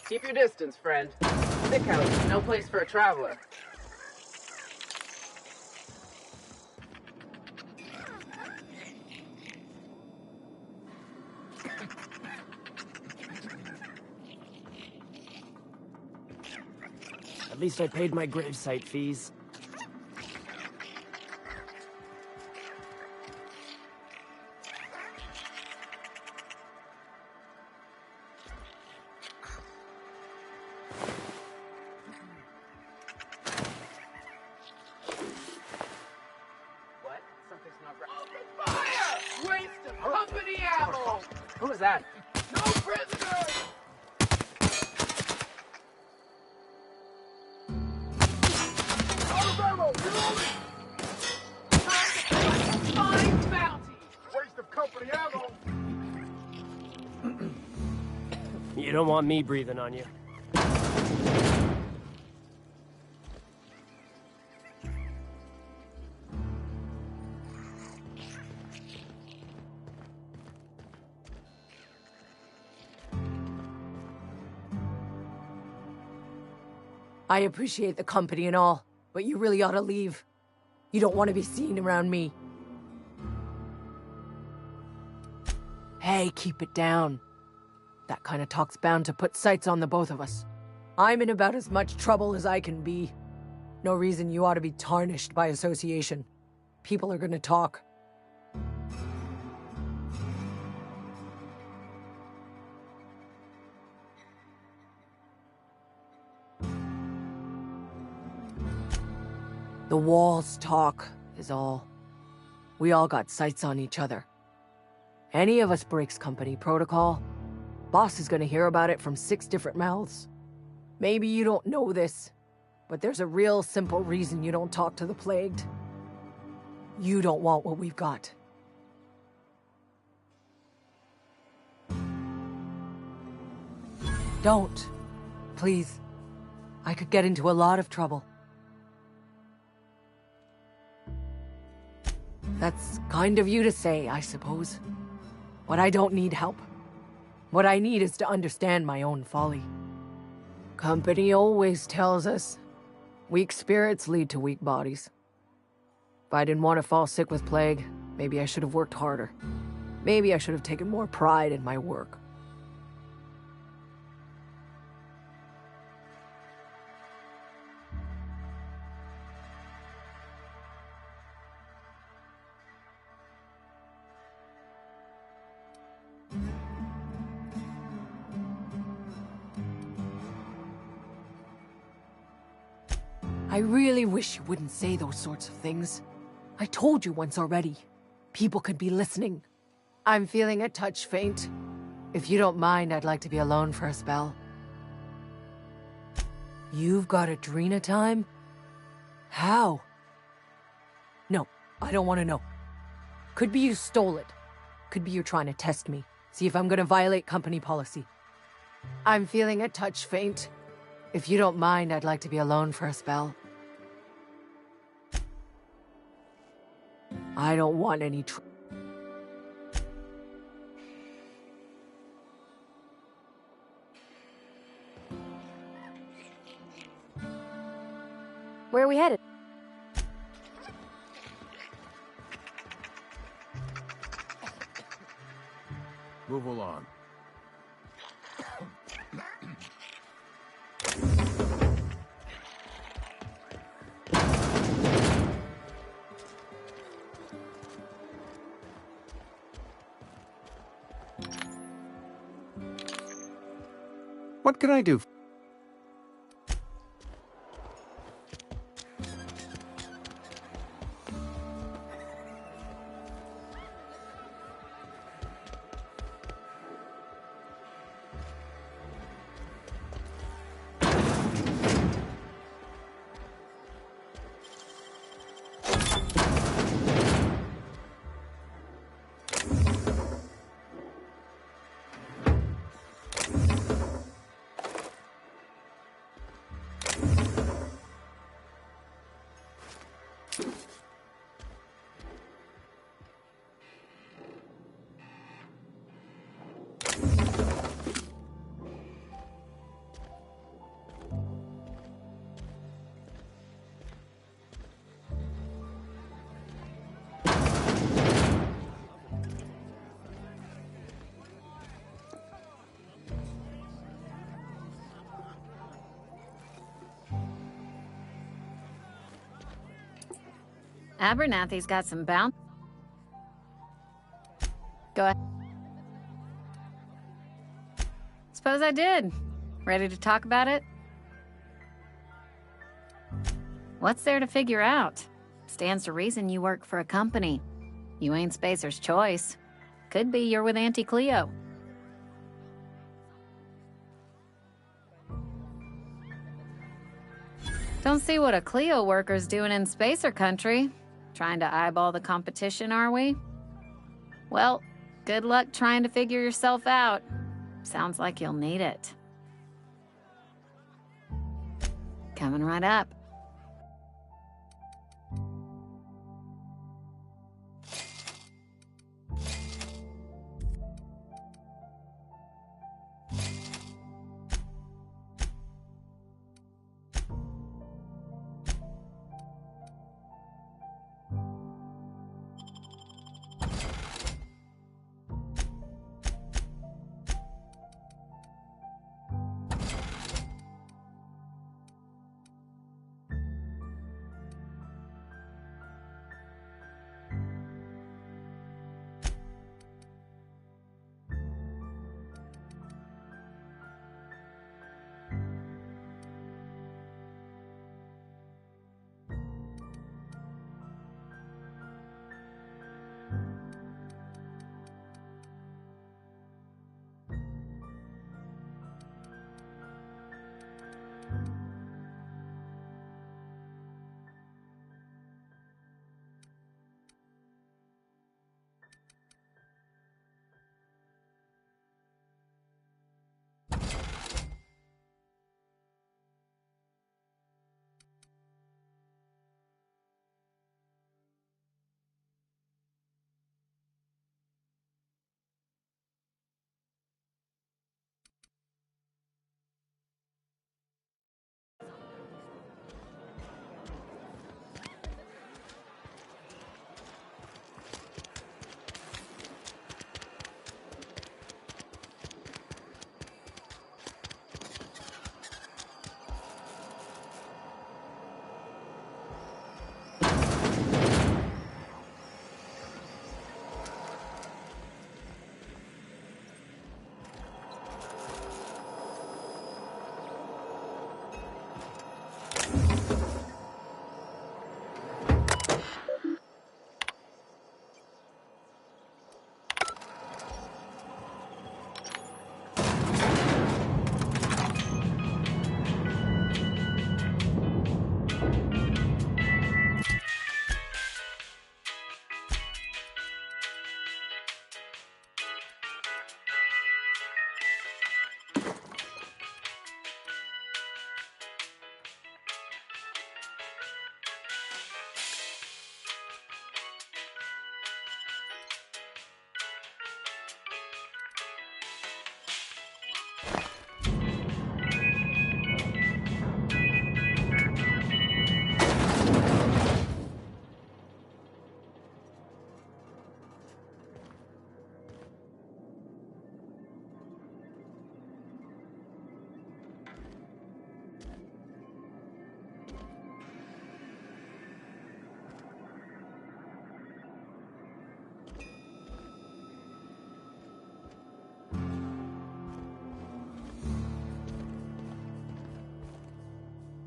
Keep your distance, friend. Thick house is no place for a traveler. At least I paid my gravesite fees. What? Something's not right. Open fire! Waste of company ammo! Who was that? No prisoners! Find bounty! Waste of company ammo! You don't want me breathing on you. I appreciate the company and all, but you really ought to leave. You don't want to be seen around me. Hey, keep it down. That kind of talk's bound to put sights on the both of us. I'm in about as much trouble as I can be. No reason you ought to be tarnished by association. People are gonna talk. The walls talk, is all. We all got sights on each other. Any of us breaks company protocol, boss is gonna hear about it from 6 different mouths. Maybe you don't know this, but there's a real simple reason you don't talk to the plagued. You don't want what we've got. Don't. Please. I could get into a lot of trouble. That's kind of you to say, I suppose. But I don't need help. What I need is to understand my own folly. Company always tells us, weak spirits lead to weak bodies. If I didn't want to fall sick with plague, maybe I should have worked harder. Maybe I should have taken more pride in my work. I really wish you wouldn't say those sorts of things. I told you once already. People could be listening. I'm feeling a touch faint. If you don't mind, I'd like to be alone for a spell. You've got Adrena time? How? No, I don't want to know. Could be you stole it. Could be you're trying to test me. See if I'm gonna violate company policy. I'm feeling a touch faint. If you don't mind, I'd like to be alone for a spell. I don't want any Where are we headed? Move along. What can I do? Abernathy's got some bounce. Go ahead. Suppose I did. Ready to talk about it? What's there to figure out? Stands to reason you work for a company. You ain't Spacer's choice. Could be you're with Auntie Cleo. Don't see what a Cleo worker's doing in Spacer country. Trying to eyeball the competition, are we? Well, good luck trying to figure yourself out. Sounds like you'll need it. Coming right up.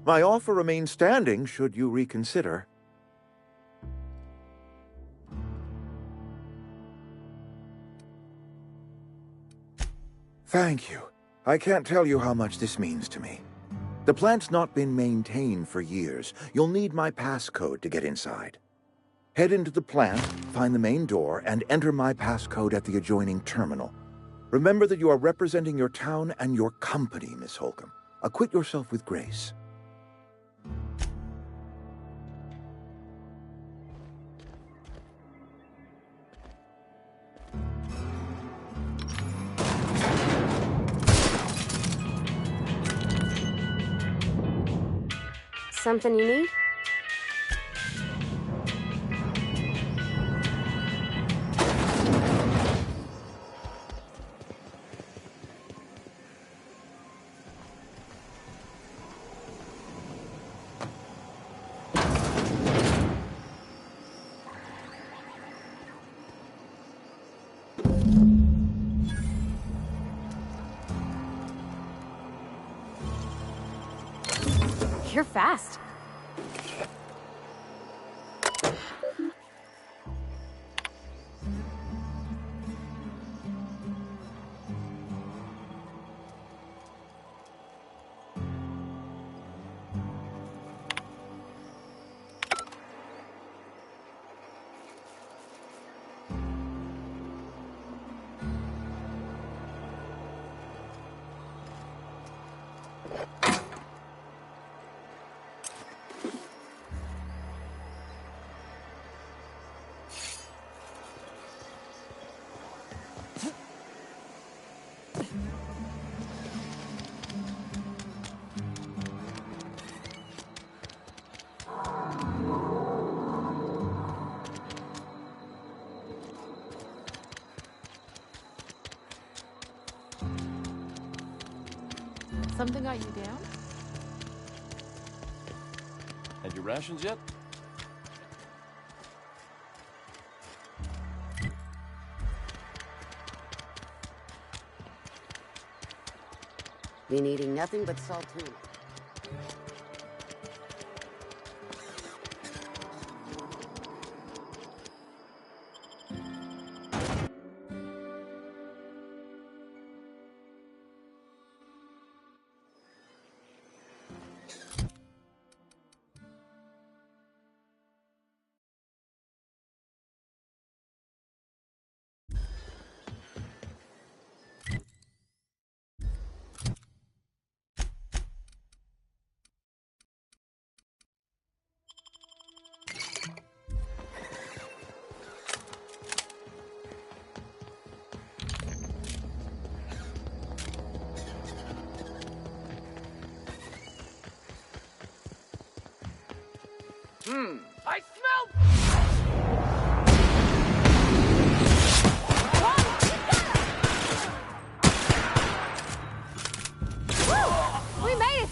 My offer remains standing should you reconsider. Thank you. I can't tell you how much this means to me. The plant's not been maintained for years. You'll need my passcode to get inside. Head into the plant, find the main door, and enter my passcode at the adjoining terminal. Remember that you are representing your town and your company, Miss Holcomb. Acquit yourself with grace. Something you need? You're fast. Something got you down? Had your rations yet? Been eating nothing but salt tuna. I smell... Woo! We made it!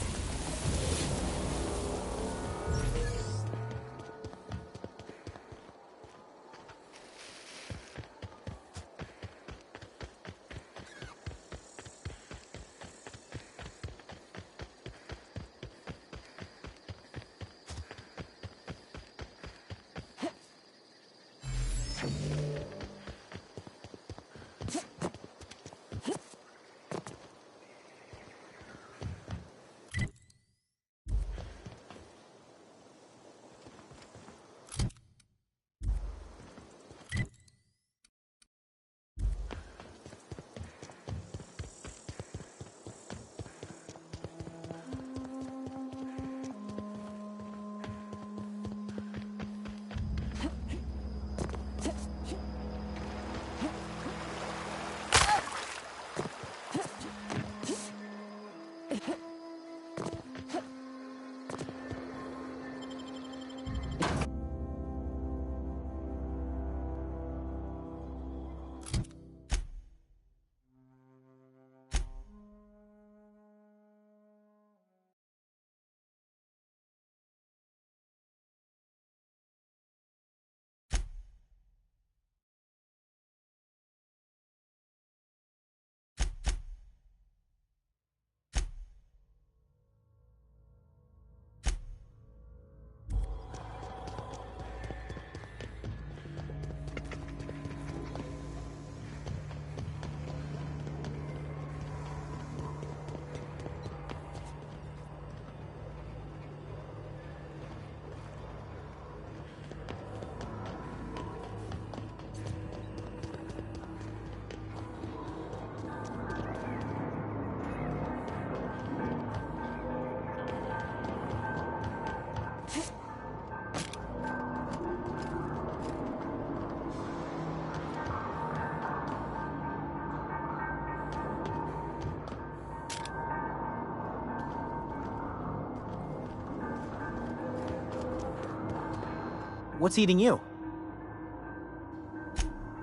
What's eating you?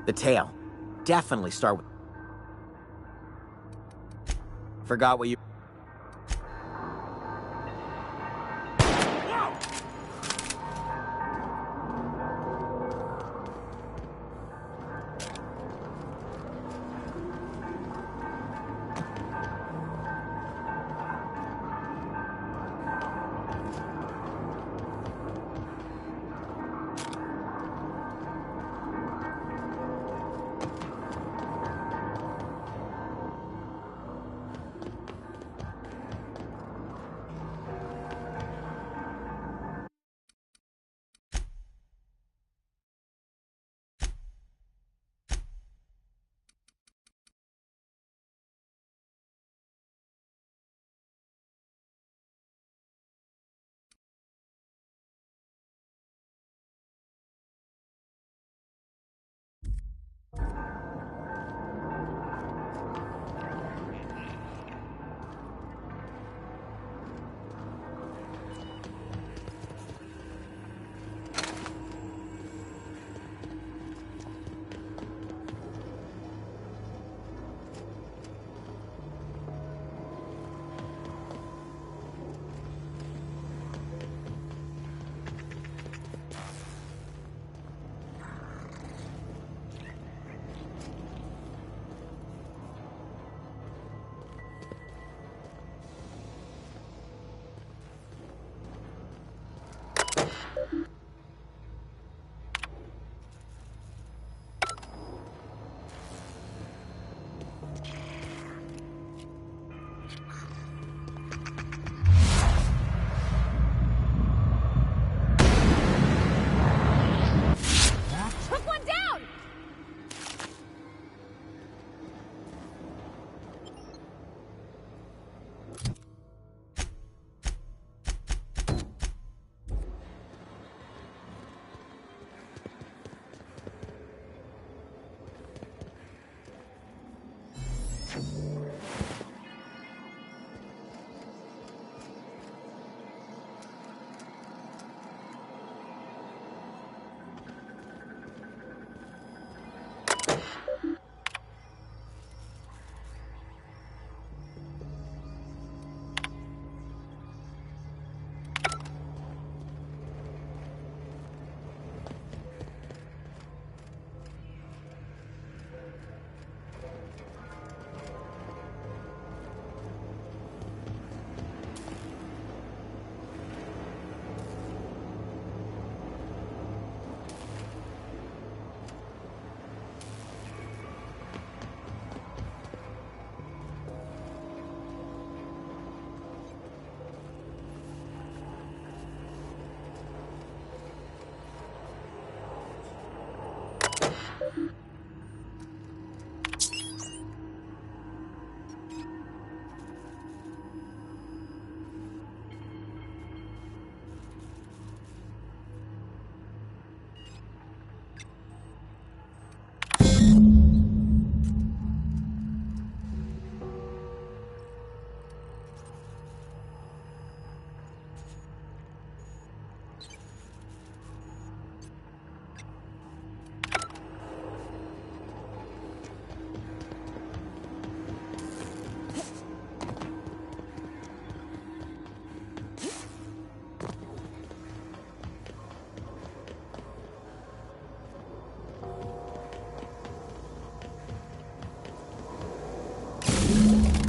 The tail. Definitely start with... Forgot what you...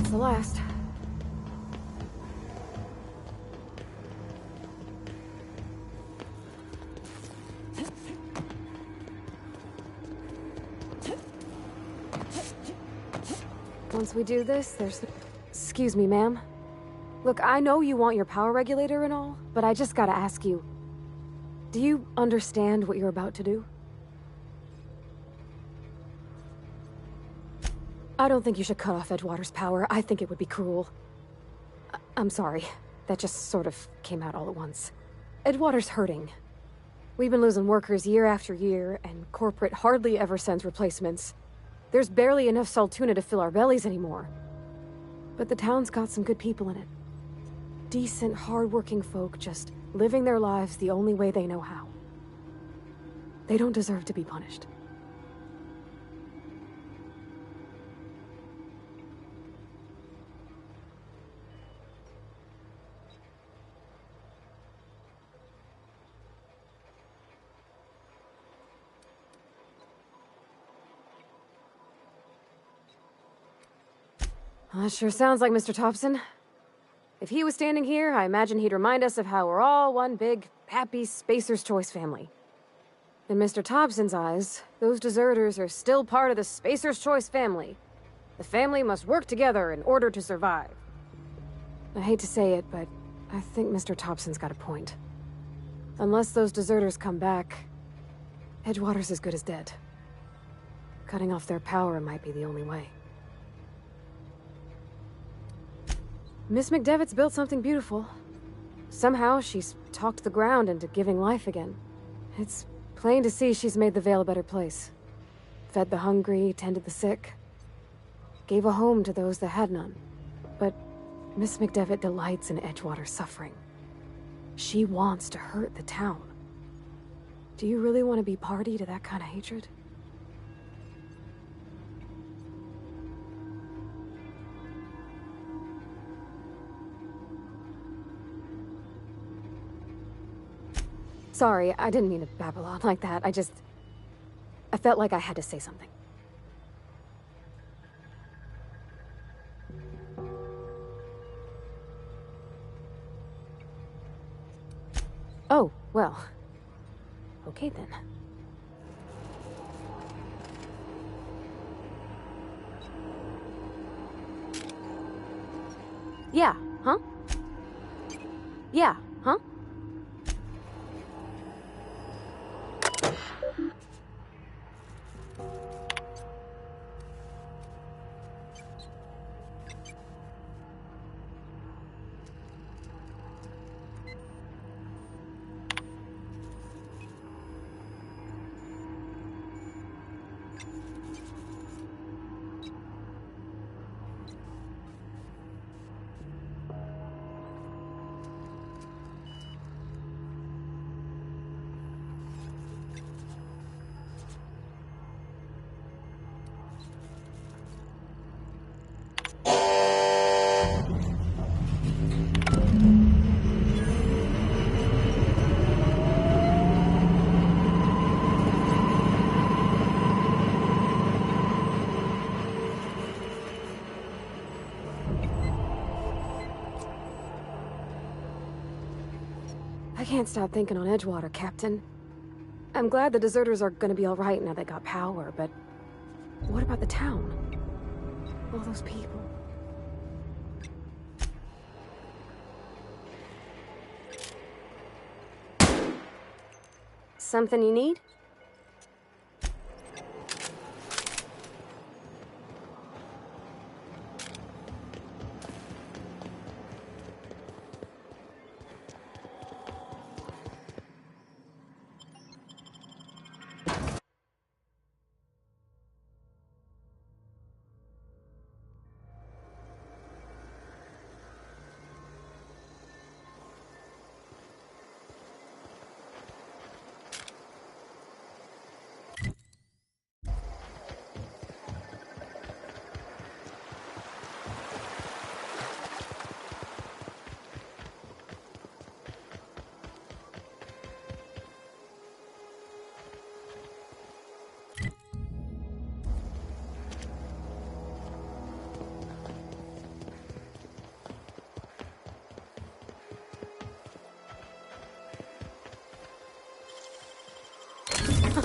It's the last. Once we do this, there's... Excuse me, ma'am. Look, I know you want your power regulator and all, but I just gotta ask you. Do you understand what you're about to do? I don't think you should cut off Edgewater's power. I think it would be cruel. I'm sorry. That just sort of came out all at once. Edgewater's hurting. We've been losing workers year after year, and corporate hardly ever sends replacements. There's barely enough Saltuna to fill our bellies anymore. But the town's got some good people in it. Decent, hard-working folk just living their lives the only way they know how. They don't deserve to be punished. Well, that sure sounds like Mr. Thompson. If he was standing here, I imagine he'd remind us of how we're all one big, happy Spacer's Choice family. In Mr. Thompson's eyes, those deserters are still part of the Spacer's Choice family. The family must work together in order to survive. I hate to say it, but I think Mr. Thompson's got a point. Unless those deserters come back, Edgewater's as good as dead. Cutting off their power might be the only way. Miss McDevitt's built something beautiful. Somehow, she's talked the ground into giving life again. It's plain to see she's made the Vale a better place. Fed the hungry, tended the sick. Gave a home to those that had none. But Miss McDevitt delights in Edgewater's suffering. She wants to hurt the town. Do you really want to be party to that kind of hatred? Sorry, I didn't mean to babble on like that. I felt like I had to say something. Oh, well. Okay then. Yeah, huh? Yeah, huh? I can't stop thinking on Edgewater, Captain. I'm glad the deserters are gonna be all right now they got power, but what about the town? All those people. Something you need?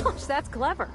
Gosh, that's clever.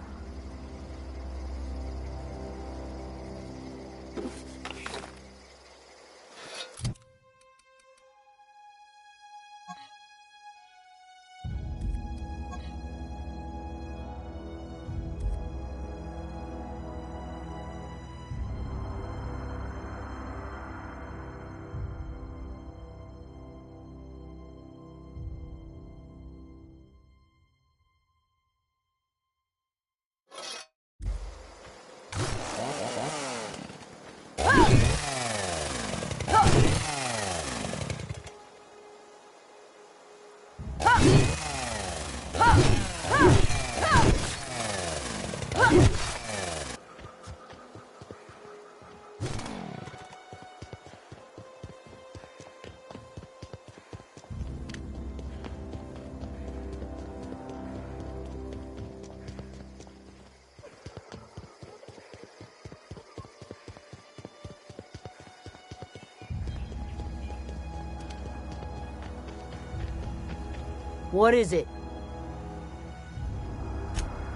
What is it?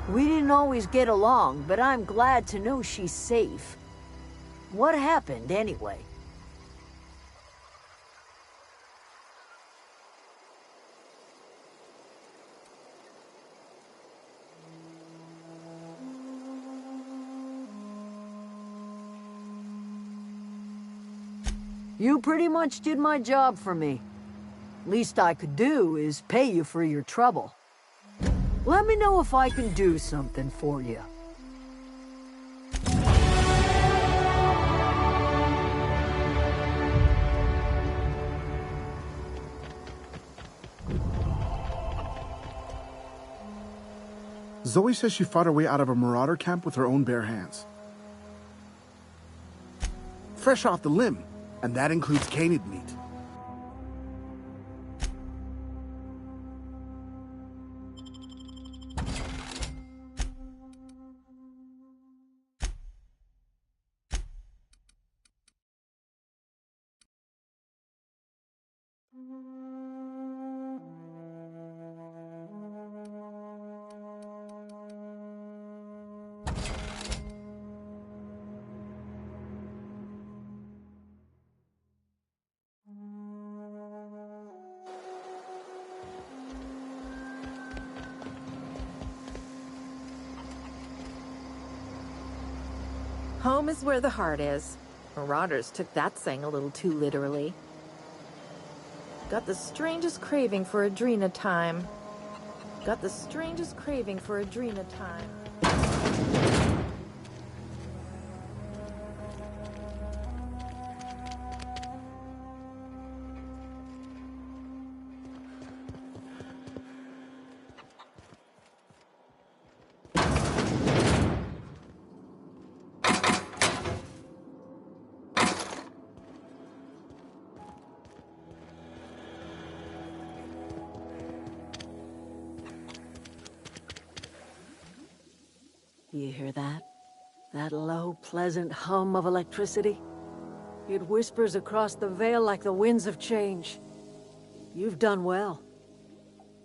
We didn't always get along, but I'm glad to know she's safe. What happened, anyway? You pretty much did my job for me. Least I could do is pay you for your trouble. Let me know if I can do something for you. Zoe says she fought her way out of a marauder camp with her own bare hands. Fresh off the limb, and that includes canid meat. Home is where the heart is. Marauders took that saying a little too literally. Got the strangest craving for Adrena time. Got the strangest craving for Adrena time. You hear that? That low, pleasant hum of electricity? It whispers across the veil like the winds of change. You've done well.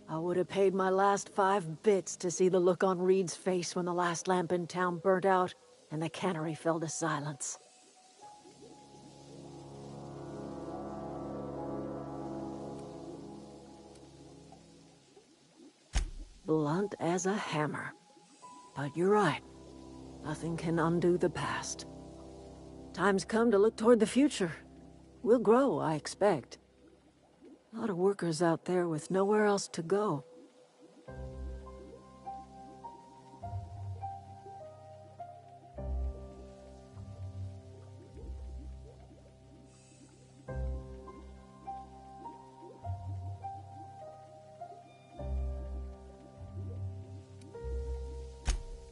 I would have paid my last 5 bits to see the look on Reed's face when the last lamp in town burnt out and the cannery fell to silence. Blunt as a hammer. But you're right. Nothing can undo the past. Time's come to look toward the future. We'll grow, I expect. A lot of workers out there with nowhere else to go.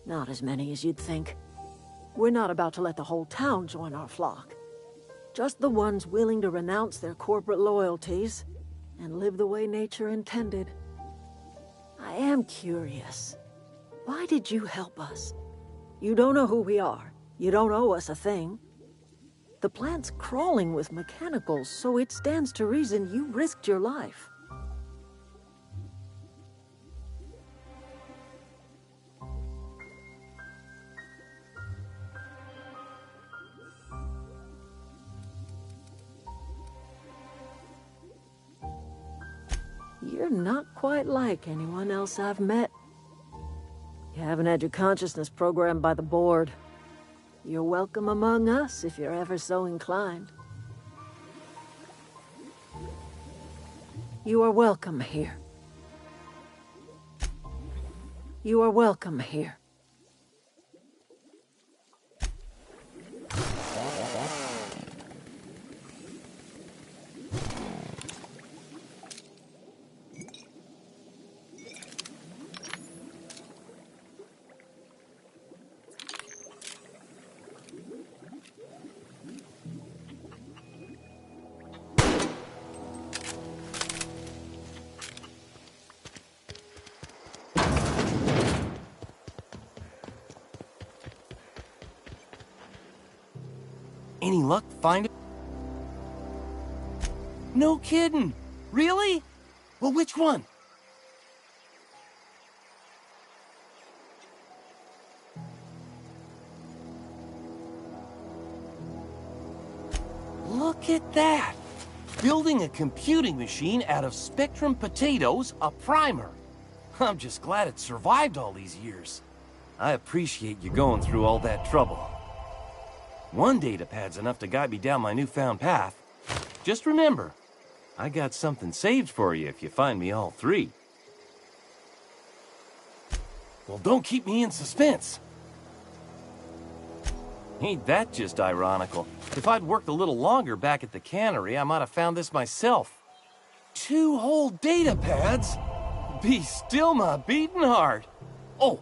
Not as many as you'd think. We're not about to let the whole town join our flock. Just the ones willing to renounce their corporate loyalties and live the way nature intended. I am curious. Why did you help us? You don't know who we are. You don't owe us a thing. The plant's crawling with mechanicals, so it stands to reason you risked your life. You're not quite like anyone else I've met. You haven't had your consciousness programmed by the board. You're welcome among us if you're ever so inclined. You are welcome here. You are welcome here. Any luck finding? No kidding. Really? Well, which one? Look at that! Building a computing machine out of Spectrum potatoes, a primer. I'm just glad it survived all these years. I appreciate you going through all that trouble. One datapad's enough to guide me down my newfound path. Just remember, I got something saved for you if you find me all three. Well, don't keep me in suspense. Ain't that just ironical? If I'd worked a little longer back at the cannery, I might have found this myself. 2 whole datapads? Be still my beating heart. Oh,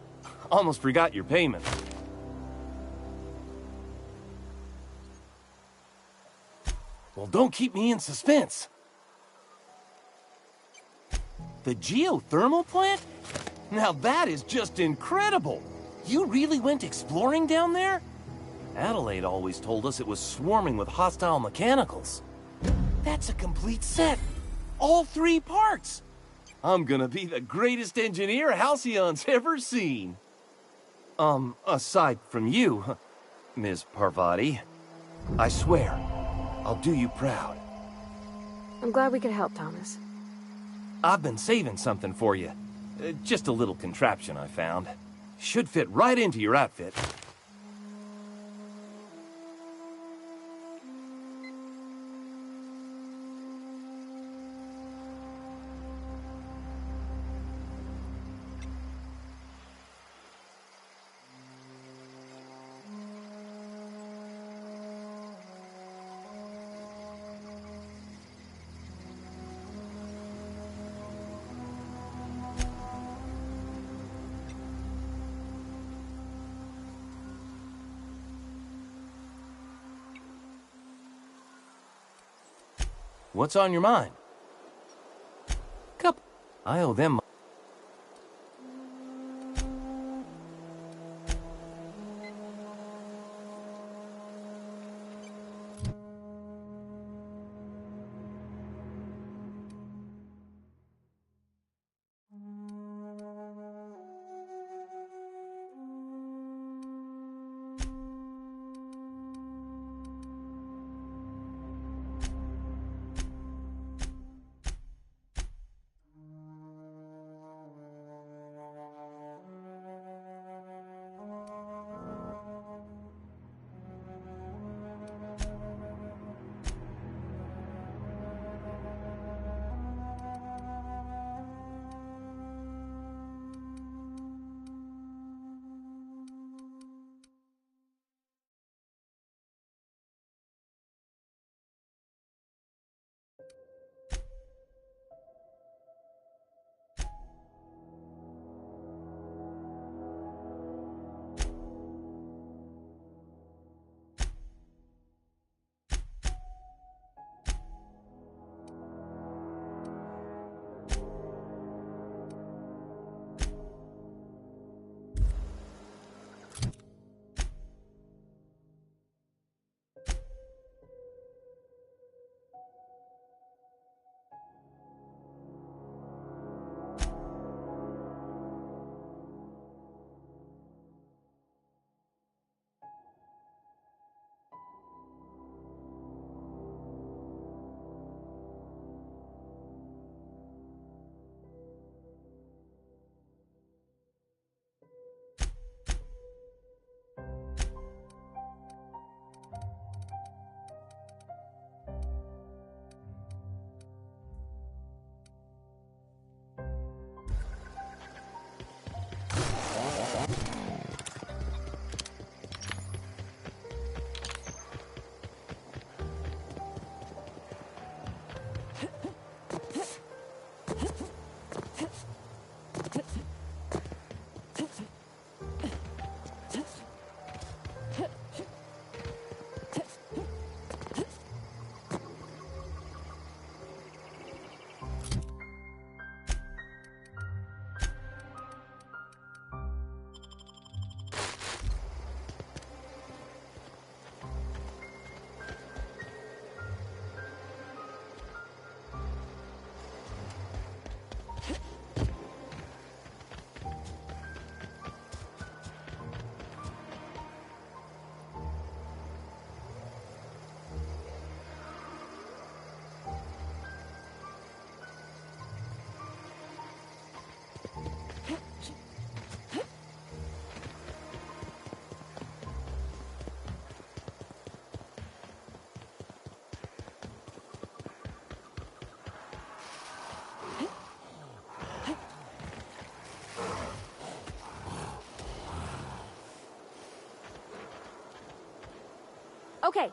almost forgot your payment. Well, don't keep me in suspense. The geothermal plant? Now that is just incredible! You really went exploring down there? Adelaide always told us it was swarming with hostile mechanicals. That's a complete set! All 3 parts! I'm gonna be the greatest engineer Halcyon's ever seen! Aside from you, Ms. Parvati, I swear, I'll do you proud. I'm glad we could help, Thomas. I've been saving something for you. Just a little contraption I found. Should fit right into your outfit. What's on your mind? Cup. I owe them. Okay.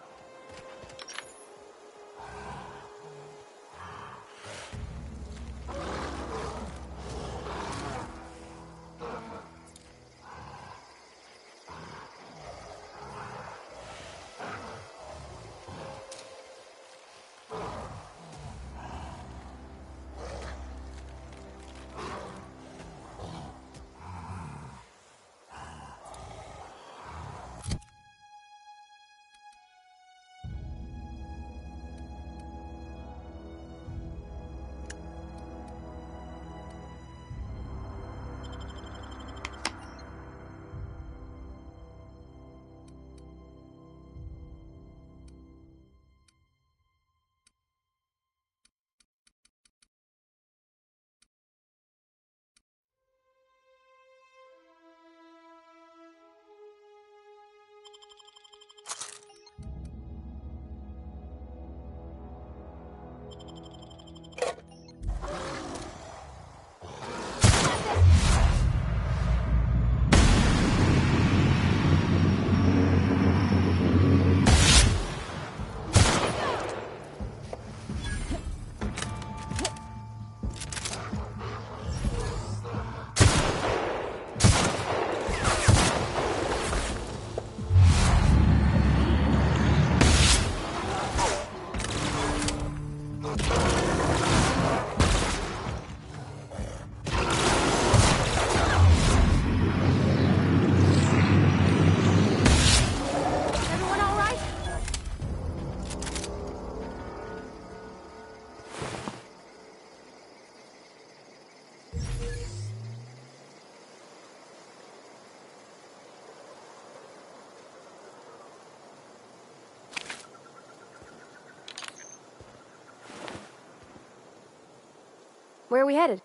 Where are we headed?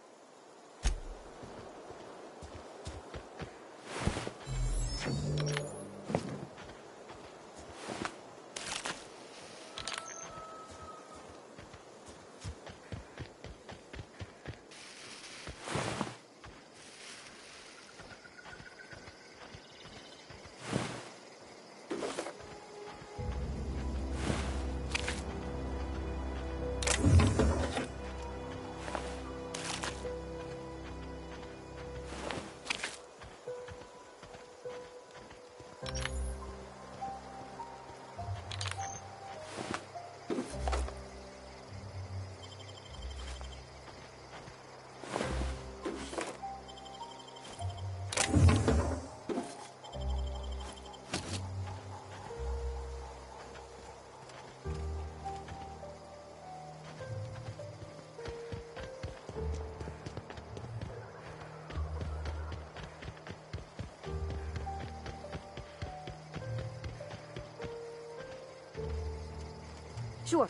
Sure.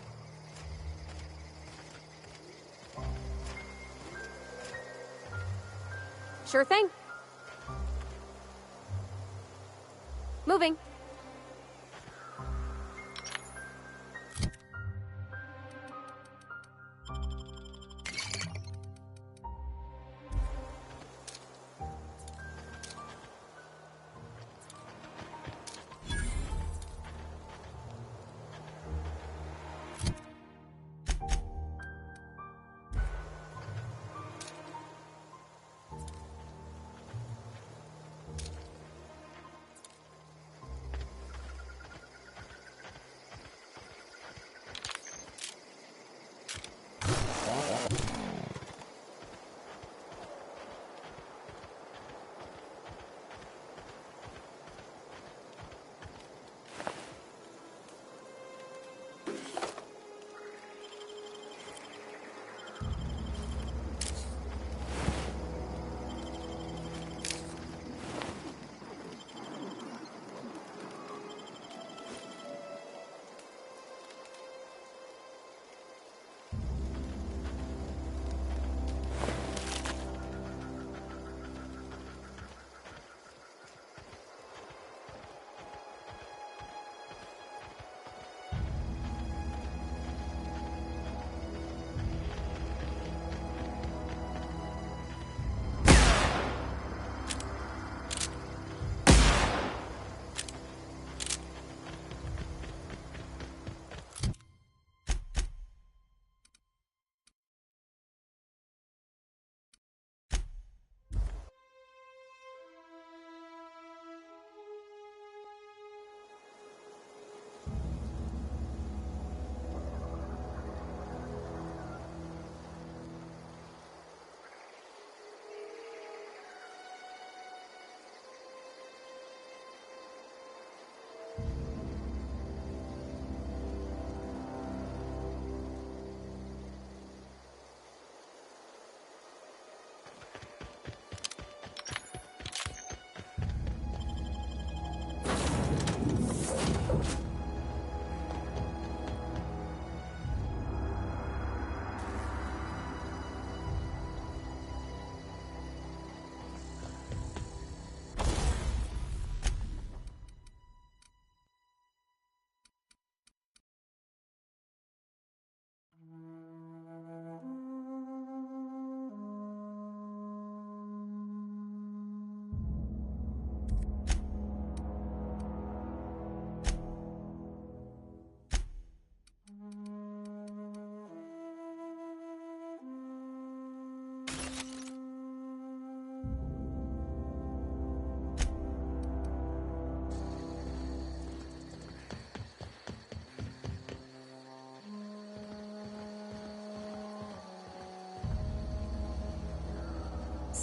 Sure thing. Moving.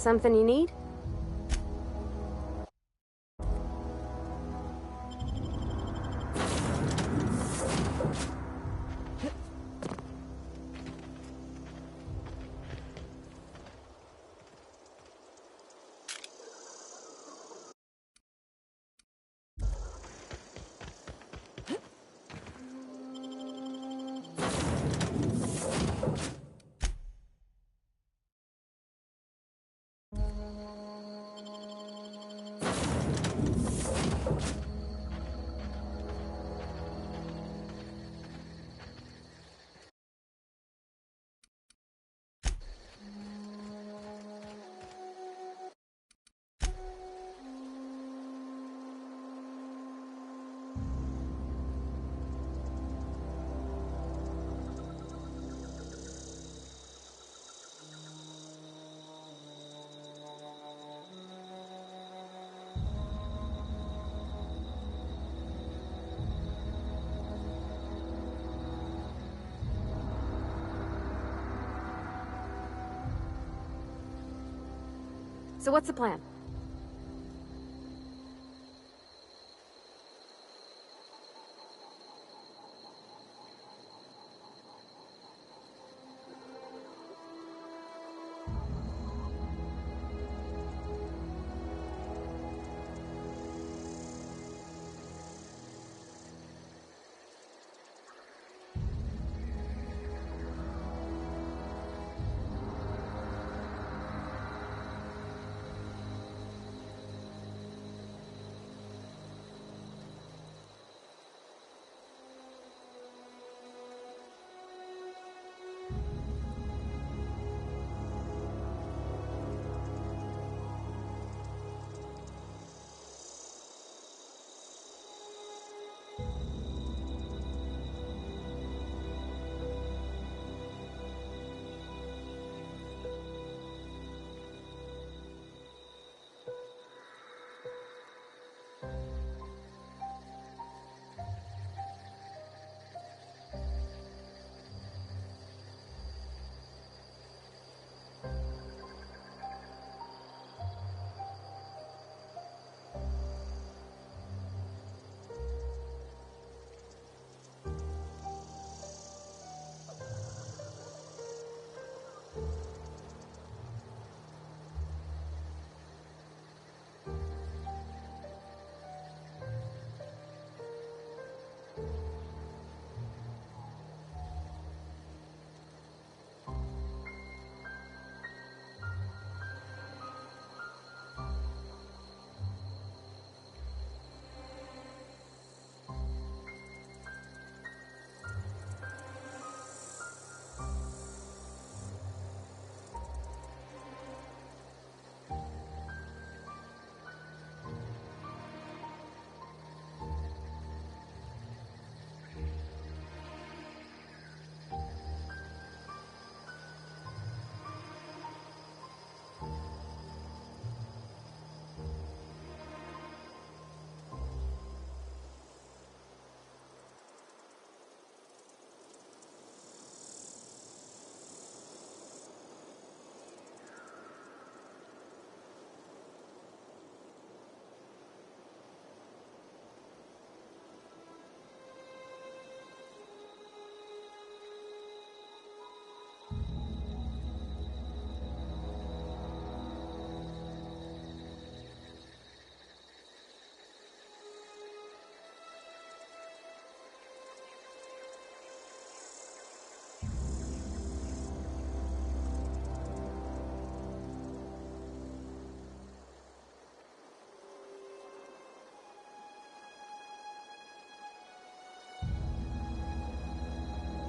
Something you need? So what's the plan?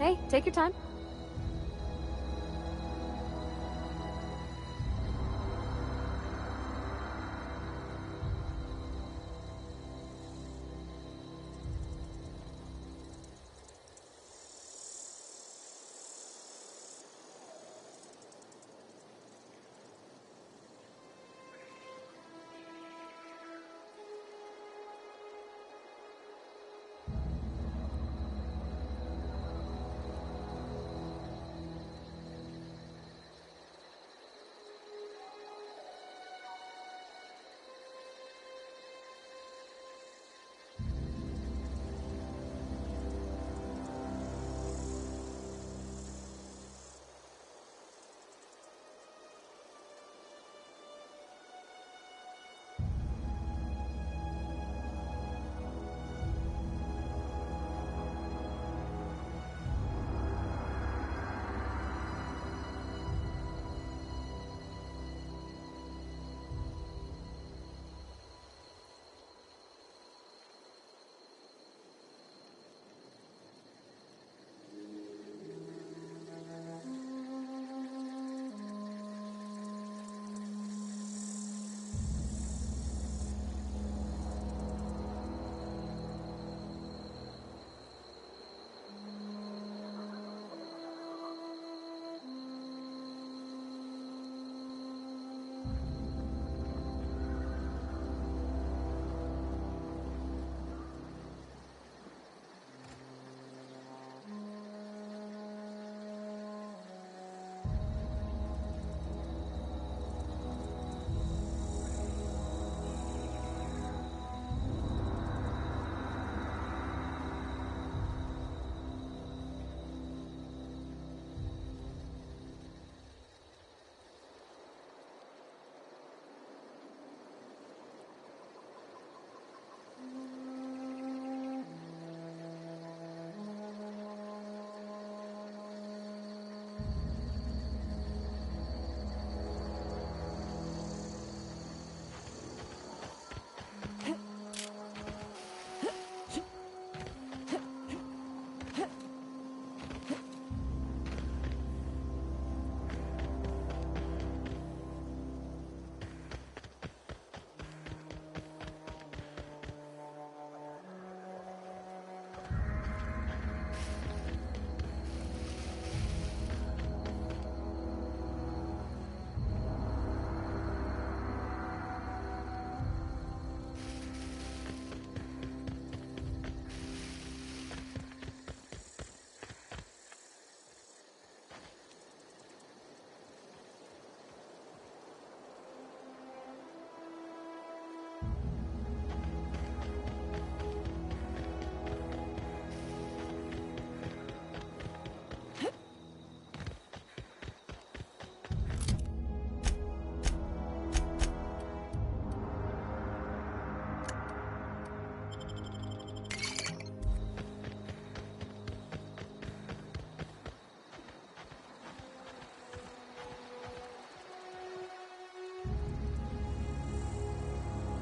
Hey, take your time.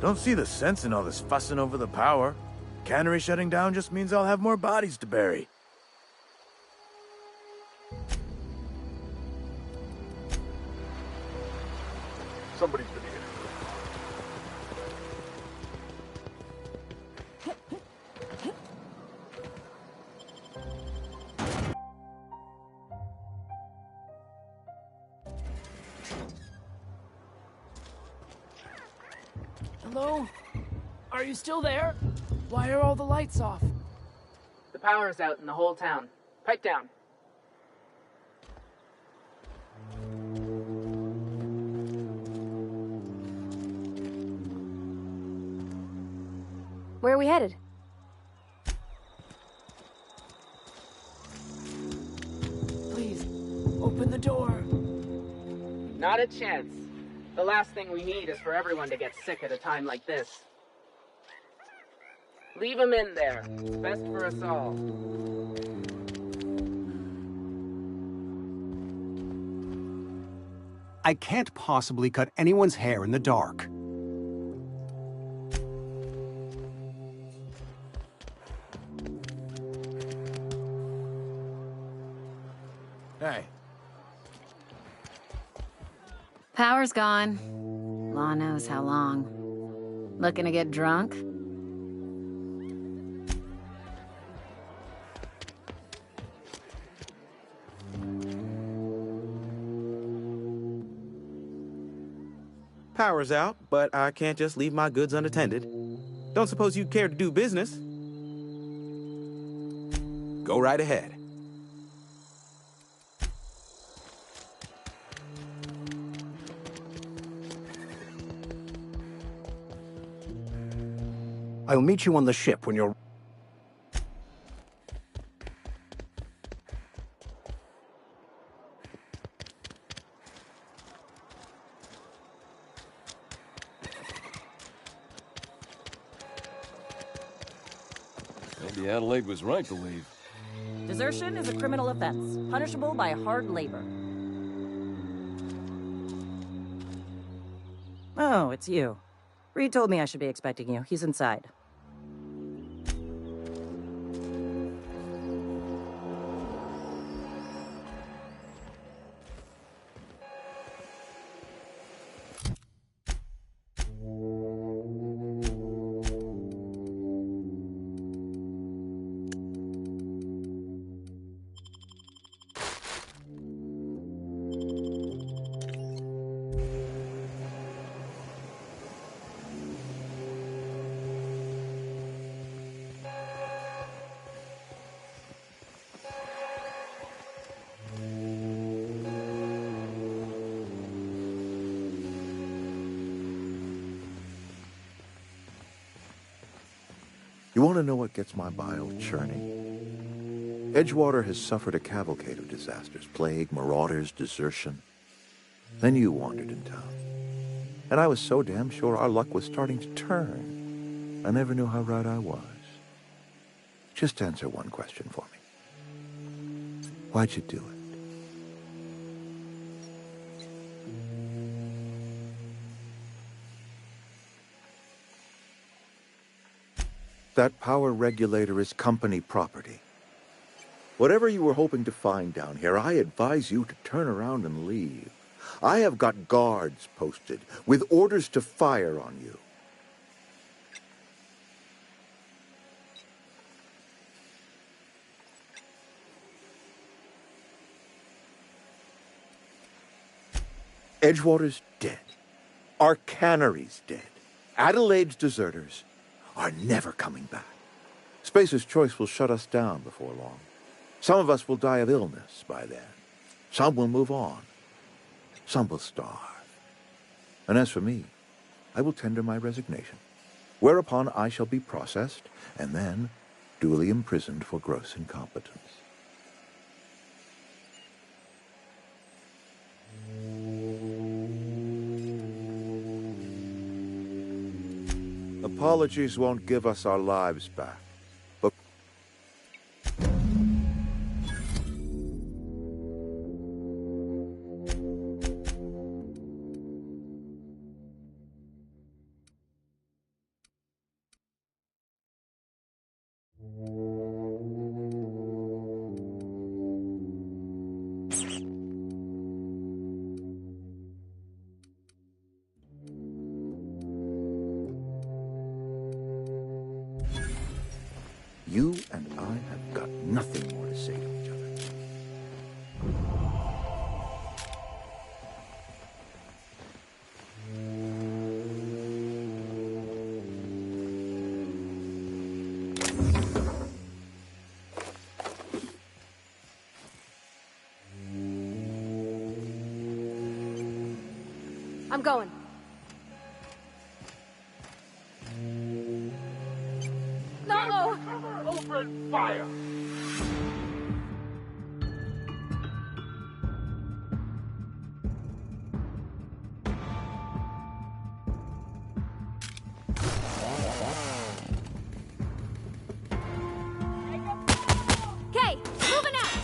Don't see the sense in all this fussing over the power. Cannery shutting down just means I'll have more bodies to bury. Somebody's been here. Hello? Are you still there? Why are all the lights off? The power's out in the whole town. Pipe down. Where are we headed? Please, open the door. Not a chance. The last thing we need is for everyone to get sick at a time like this. Leave them in there. Best for us all. I can't possibly cut anyone's hair in the dark. Hey. Power's gone. Law knows how long. Looking to get drunk? Power's out, but I can't just leave my goods unattended. Don't suppose you'd care to do business? Go right ahead. I'll meet you on the ship when you're... Maybe Adelaide was right to leave. Desertion is a criminal offense, punishable by hard labor. Oh, it's you. Reed told me I should be expecting you. He's inside. You want to know what gets my bile churning? Edgewater has suffered a cavalcade of disasters. Plague, marauders, desertion. Then you wandered in town. And I was so damn sure our luck was starting to turn. I never knew how right I was. Just answer one question for me. Why'd you do it? That power regulator is company property. Whatever you were hoping to find down here, I advise you to turn around and leave. I have got guards posted with orders to fire on you. Edgewater's dead. Our cannery's dead. Adelaide's deserters are never coming back. Spacer's Choice will shut us down before long. Some of us will die of illness by then. Some will move on. Some will starve. And as for me, I will tender my resignation, whereupon I shall be processed and then duly imprisoned for gross incompetence. Apologies won't give us our lives back. You and I have got nothing more to say to each other. I'm going. No! Open fire! Okay, moving out!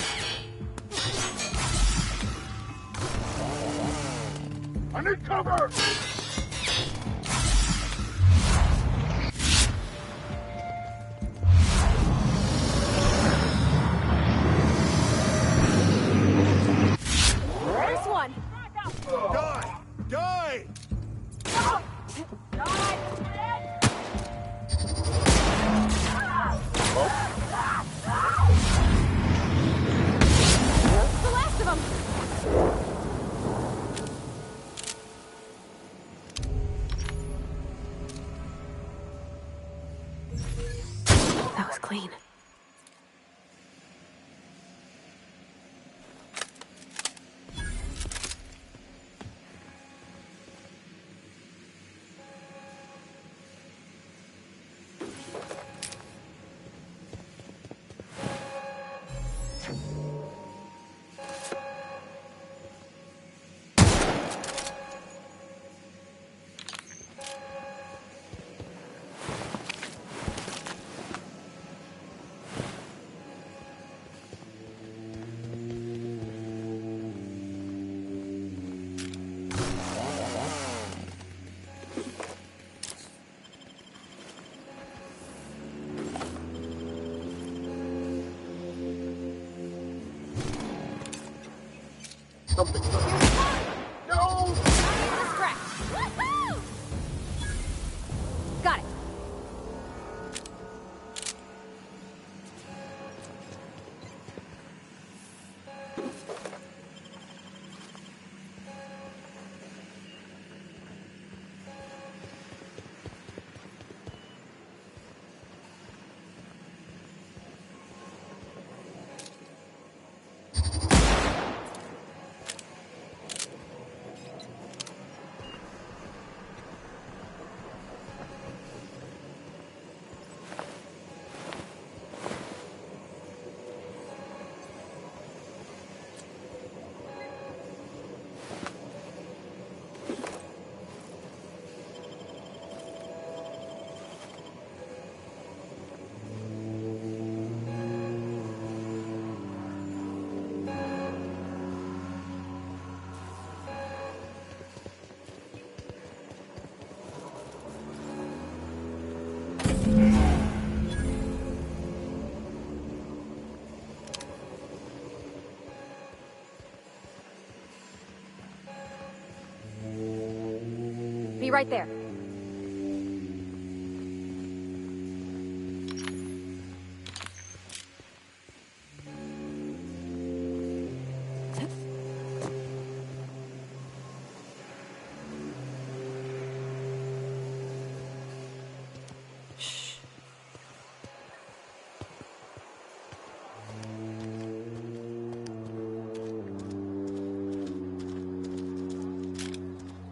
I need cover! This one! Die! Die! The last of them! That was clean. Something. No! Woohoo! Got it. Be right there.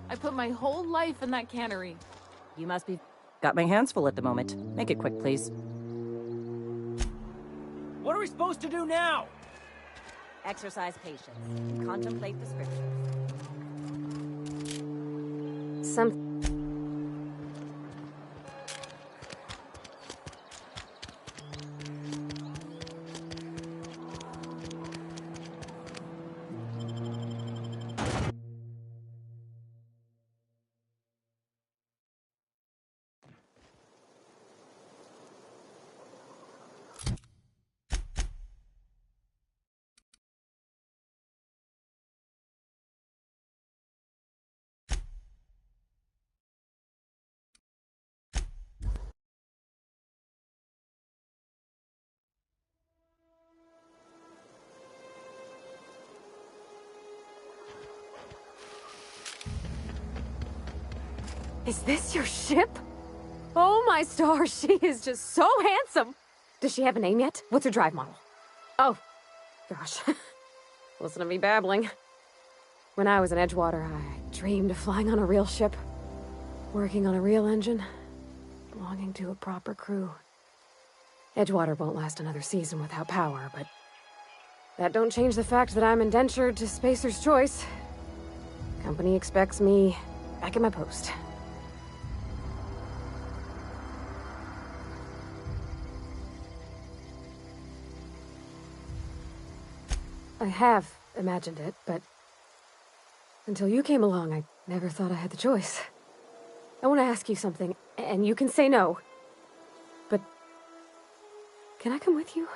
I put my whole life in that cannery. You must be... Got my hands full at the moment. Make it quick, please. What are we supposed to do now? Exercise patience. Contemplate the scriptures. Some... Is this your ship? Oh my stars, she is just so handsome! Does she have a name yet? What's her drive model? Oh, gosh. Listen to me babbling. When I was in Edgewater, I dreamed of flying on a real ship, working on a real engine, belonging to a proper crew. Edgewater won't last another season without power, but that don't change the fact that I'm indentured to Spacer's Choice. Company expects me back at my post. I have imagined it, but until you came along, I never thought I had the choice. I want to ask you something, and you can say no. But can I come with you?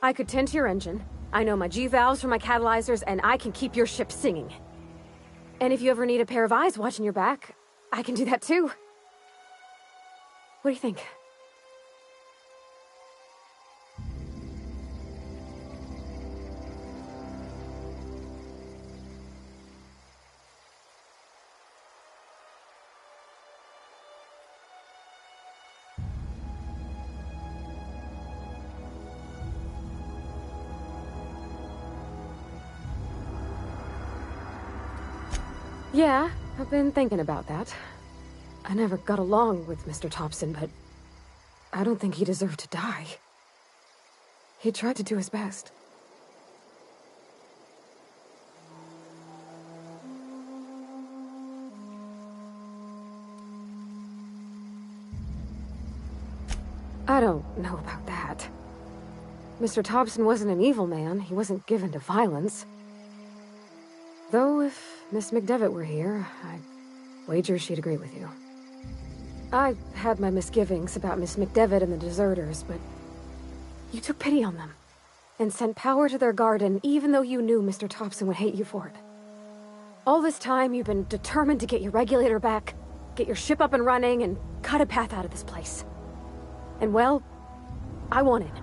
I could tend to your engine. I know my G-valves for my catalyzers, and I can keep your ship singing. And if you ever need a pair of eyes watching your back, I can do that too. What do you think? Yeah, I've been thinking about that. I never got along with Mr. Thompson, but I don't think he deserved to die. He tried to do his best. I don't know about that. Mr. Thompson wasn't an evil man. He wasn't given to violence. Though if Miss McDevitt were here, I'd wager she'd agree with you. I had my misgivings about Miss McDevitt and the deserters, but you took pity on them and sent power to their garden even though you knew Mr. Thompson would hate you for it. All this time, you've been determined to get your regulator back, get your ship up and running, and cut a path out of this place. And well, I won it.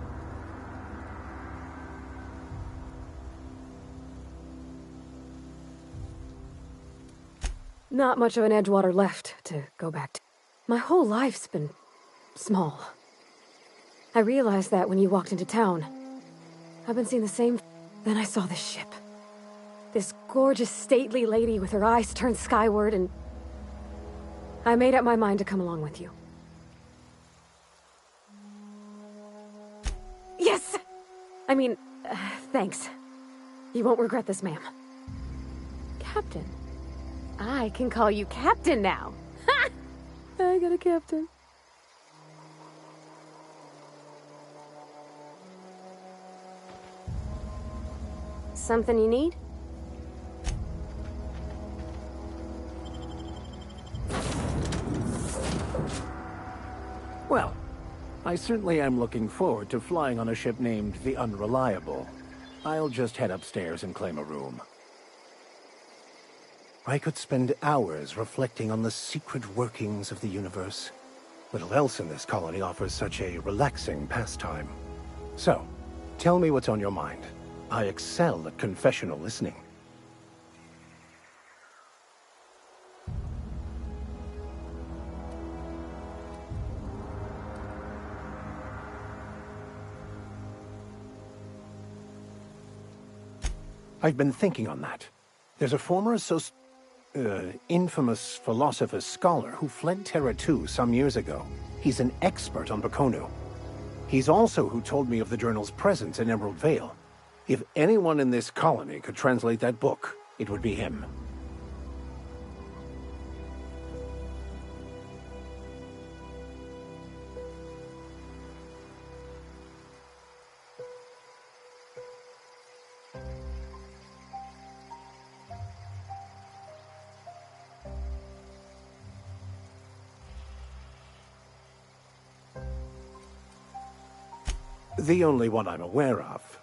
Not much of an Edgewater left to go back to. My whole life's been small. I realized that when you walked into town. I've been seeing the same. Then I saw this ship. This gorgeous, stately lady with her eyes turned skyward, and I made up my mind to come along with you. Yes! I mean, thanks. You won't regret this, ma'am. Captain. I can call you Captain now. Ha! I got a captain. Something you need? Well, I certainly am looking forward to flying on a ship named the Unreliable. I'll just head upstairs and claim a room. I could spend hours reflecting on the secret workings of the universe. Little else in this colony offers such a relaxing pastime. So, tell me what's on your mind. I excel at confessional listening. I've been thinking on that. There's a former infamous philosopher scholar who fled Terra 2 some years ago. He's an expert on Bakonu. He's also who told me of the journal's presence in Emerald Vale. If anyone in this colony could translate that book, it would be him. The only one I'm aware of.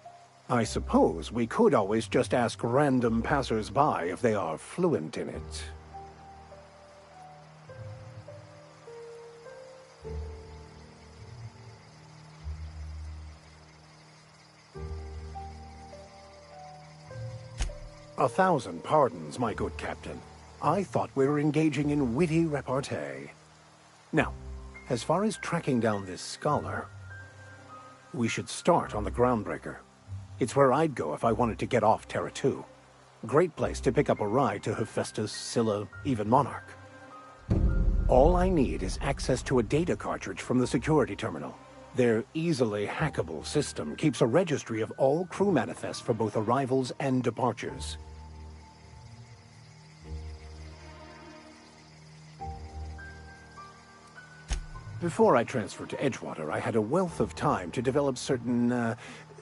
I suppose we could always just ask random passers-by if they are fluent in it. A thousand pardons, my good captain. I thought we were engaging in witty repartee. Now, as far as tracking down this scholar, we should start on the Groundbreaker. It's where I'd go if I wanted to get off Terra 2. Great place to pick up a ride to Hephaestus, Scylla, even Monarch. All I need is access to a data cartridge from the security terminal. Their easily hackable system keeps a registry of all crew manifests for both arrivals and departures. Before I transferred to Edgewater, I had a wealth of time to develop certain,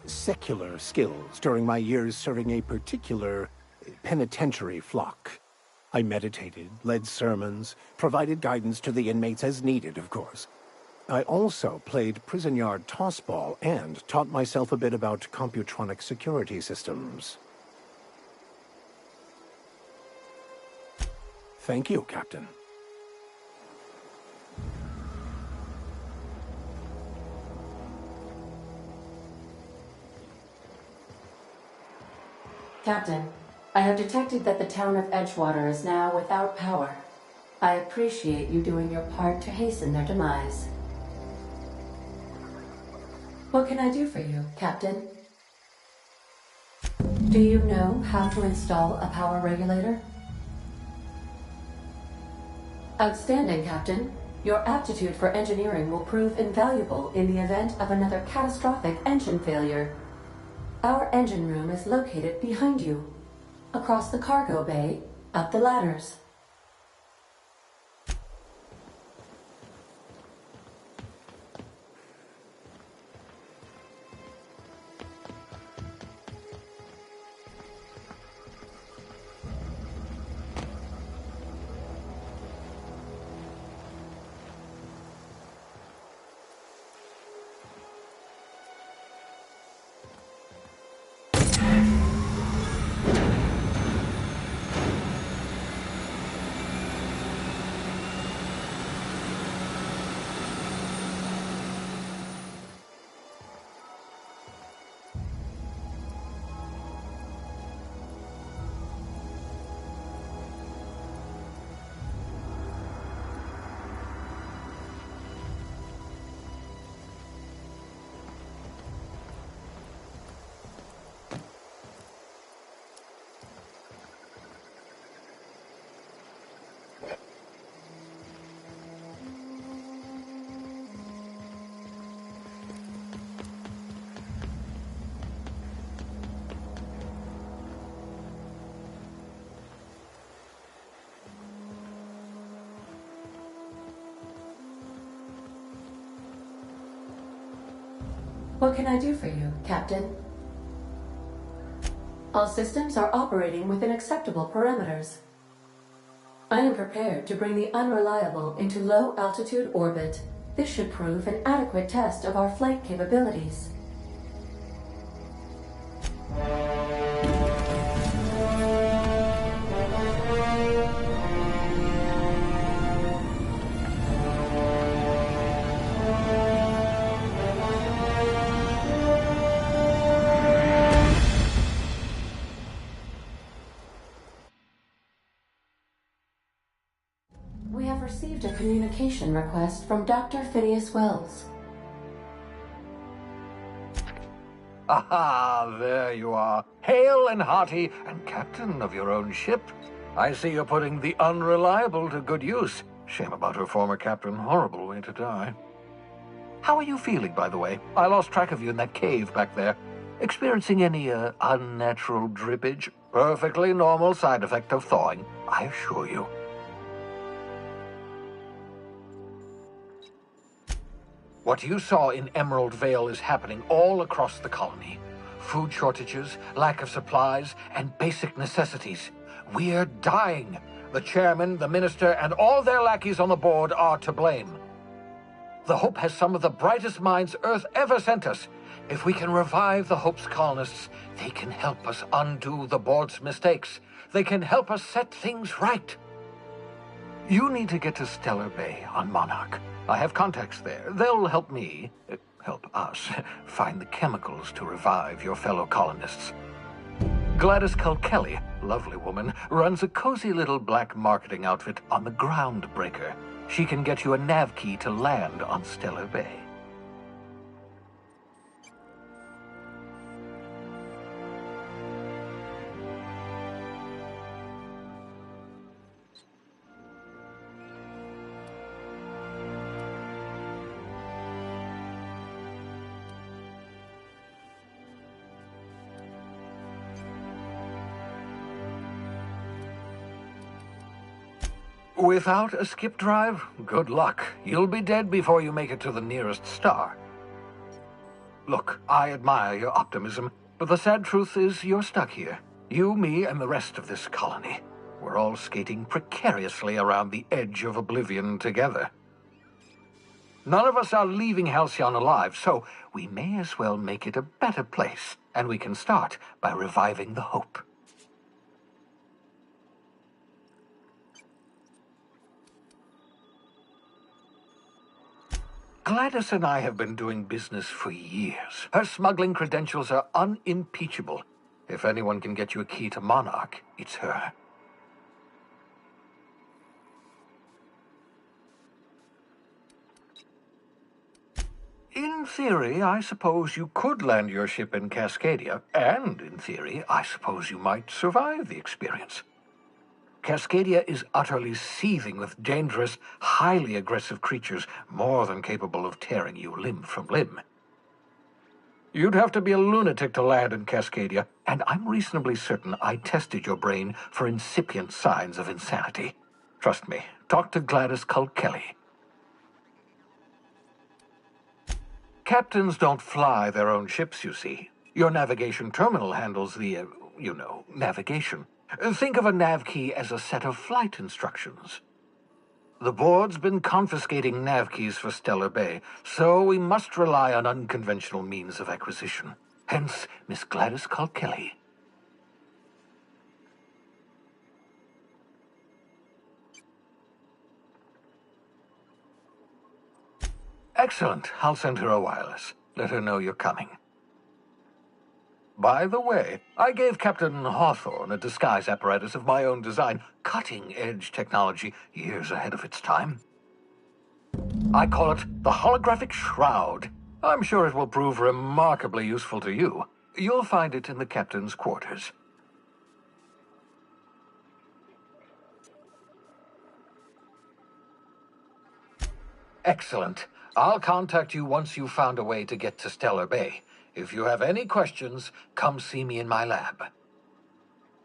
secular skills during my years serving a particular penitentiary flock. I meditated, led sermons, provided guidance to the inmates as needed, of course. I also played prison yard tossball and taught myself a bit about computronic security systems. Thank you, Captain. Captain, I have detected that the town of Edgewater is now without power. I appreciate you doing your part to hasten their demise. What can I do for you, Captain? Do you know how to install a power regulator? Outstanding, Captain. Your aptitude for engineering will prove invaluable in the event of another catastrophic engine failure. Our engine room is located behind you, across the cargo bay, up the ladders. What can I do for you, Captain? All systems are operating within acceptable parameters. I am prepared to bring the unreliable into low-altitude orbit. This should prove an adequate test of our flight capabilities. We have received a communication request from Dr. Phineas Wells. Aha, there you are. Hale and hearty, and captain of your own ship. I see you're putting the unreliable to good use. Shame about her former captain. Horrible way to die. How are you feeling, by the way? I lost track of you in that cave back there. Experiencing any, unnatural drippage? Perfectly normal side effect of thawing, I assure you. What you saw in Emerald Vale is happening all across the colony. Food shortages, lack of supplies, and basic necessities. We're dying. The chairman, the minister, and all their lackeys on the board are to blame. The Hope has some of the brightest minds Earth ever sent us. If we can revive the Hope's colonists, they can help us undo the board's mistakes. They can help us set things right. You need to get to Stellar Bay on Monarch. I have contacts there. They'll help me, help us, find the chemicals to revive your fellow colonists. Gladys Culkelly, lovely woman, runs a cozy little black marketing outfit on the Groundbreaker. She can get you a nav key to land on Stellar Bay. Without a skip drive, good luck. You'll be dead before you make it to the nearest star. Look, I admire your optimism, but the sad truth is you're stuck here. You, me, and the rest of this colony. We're all skating precariously around the edge of oblivion together. None of us are leaving Halcyon alive, so we may as well make it a better place, and we can start by reviving the hope. Gladys and I have been doing business for years. Her smuggling credentials are unimpeachable. If anyone can get you a key to Monarch, it's her. In theory, I suppose you could land your ship in Cascadia, and in theory, I suppose you might survive the experience. Cascadia is utterly seething with dangerous, highly aggressive creatures more than capable of tearing you limb from limb. You'd have to be a lunatic to land in Cascadia, and I'm reasonably certain I tested your brain for incipient signs of insanity. Trust me, talk to Gladys Culkelly. Captains don't fly their own ships, you see. Your navigation terminal handles the, navigation. Think of a nav key as a set of flight instructions. The board's been confiscating nav keys for Stellar Bay, so we must rely on unconventional means of acquisition. Hence, Miss Gladys Culkelly. Excellent. I'll send her a wireless. Let her know you're coming. By the way, I gave Captain Hawthorne a disguise apparatus of my own design, cutting-edge technology years ahead of its time. I call it the Holographic Shroud. I'm sure it will prove remarkably useful to you. You'll find it in the captain's quarters. Excellent. I'll contact you once you've found a way to get to Stellar Bay. If you have any questions, come see me in my lab.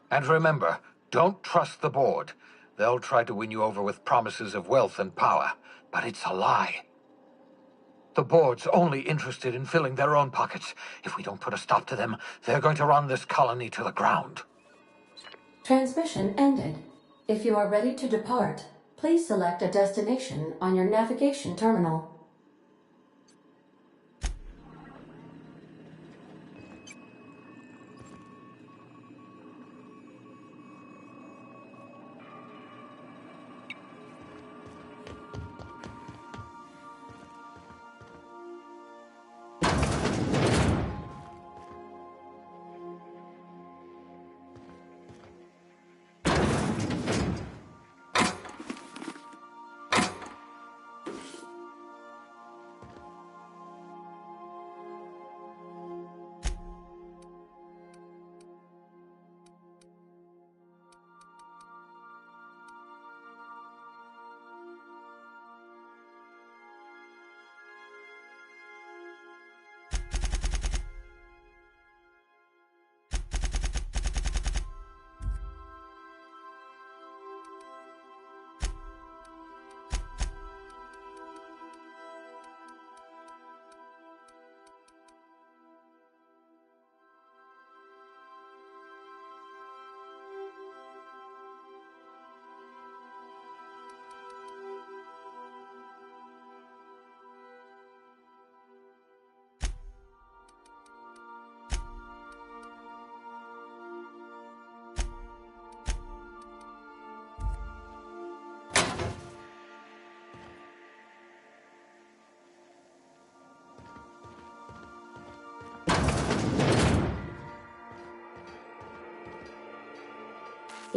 And remember, don't trust the board. They'll try to win you over with promises of wealth and power, but it's a lie. The board's only interested in filling their own pockets. If we don't put a stop to them, they're going to run this colony to the ground. Transmission ended. If you are ready to depart, please select a destination on your navigation terminal.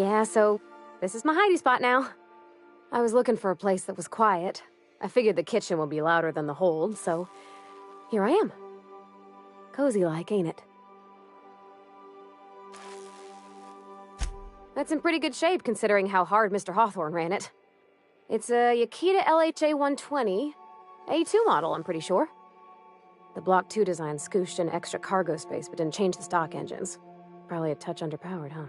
Yeah, so this is my hidey spot now. I was looking for a place that was quiet. I figured the kitchen would be louder than the hold, so here I am. Cozy-like, ain't it? That's in pretty good shape considering how hard Mr. Hawthorne ran it. It's a Yakita LHA 120, A2 model, I'm pretty sure. The Block 2 design scooshed in extra cargo space but didn't change the stock engines. Probably a touch underpowered, huh?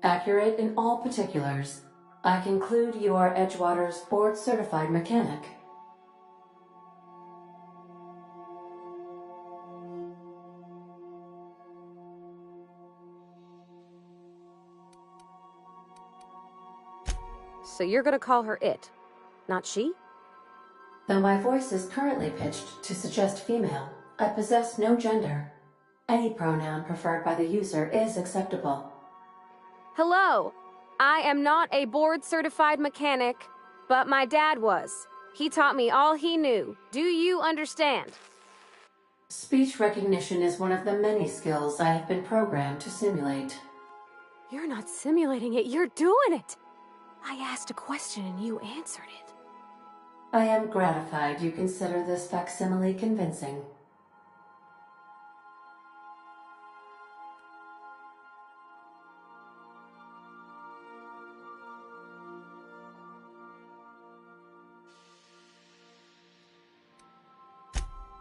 Accurate in all particulars. I conclude you are Edgewater's board-certified mechanic. So you're gonna call her it, not she? Though my voice is currently pitched to suggest female, I possess no gender. Any pronoun preferred by the user is acceptable. Hello! I am not a board-certified mechanic, but my dad was. He taught me all he knew. Do you understand? Speech recognition is one of the many skills I have been programmed to simulate. You're not simulating it, you're doing it! I asked a question and you answered it. I am gratified you consider this facsimile convincing.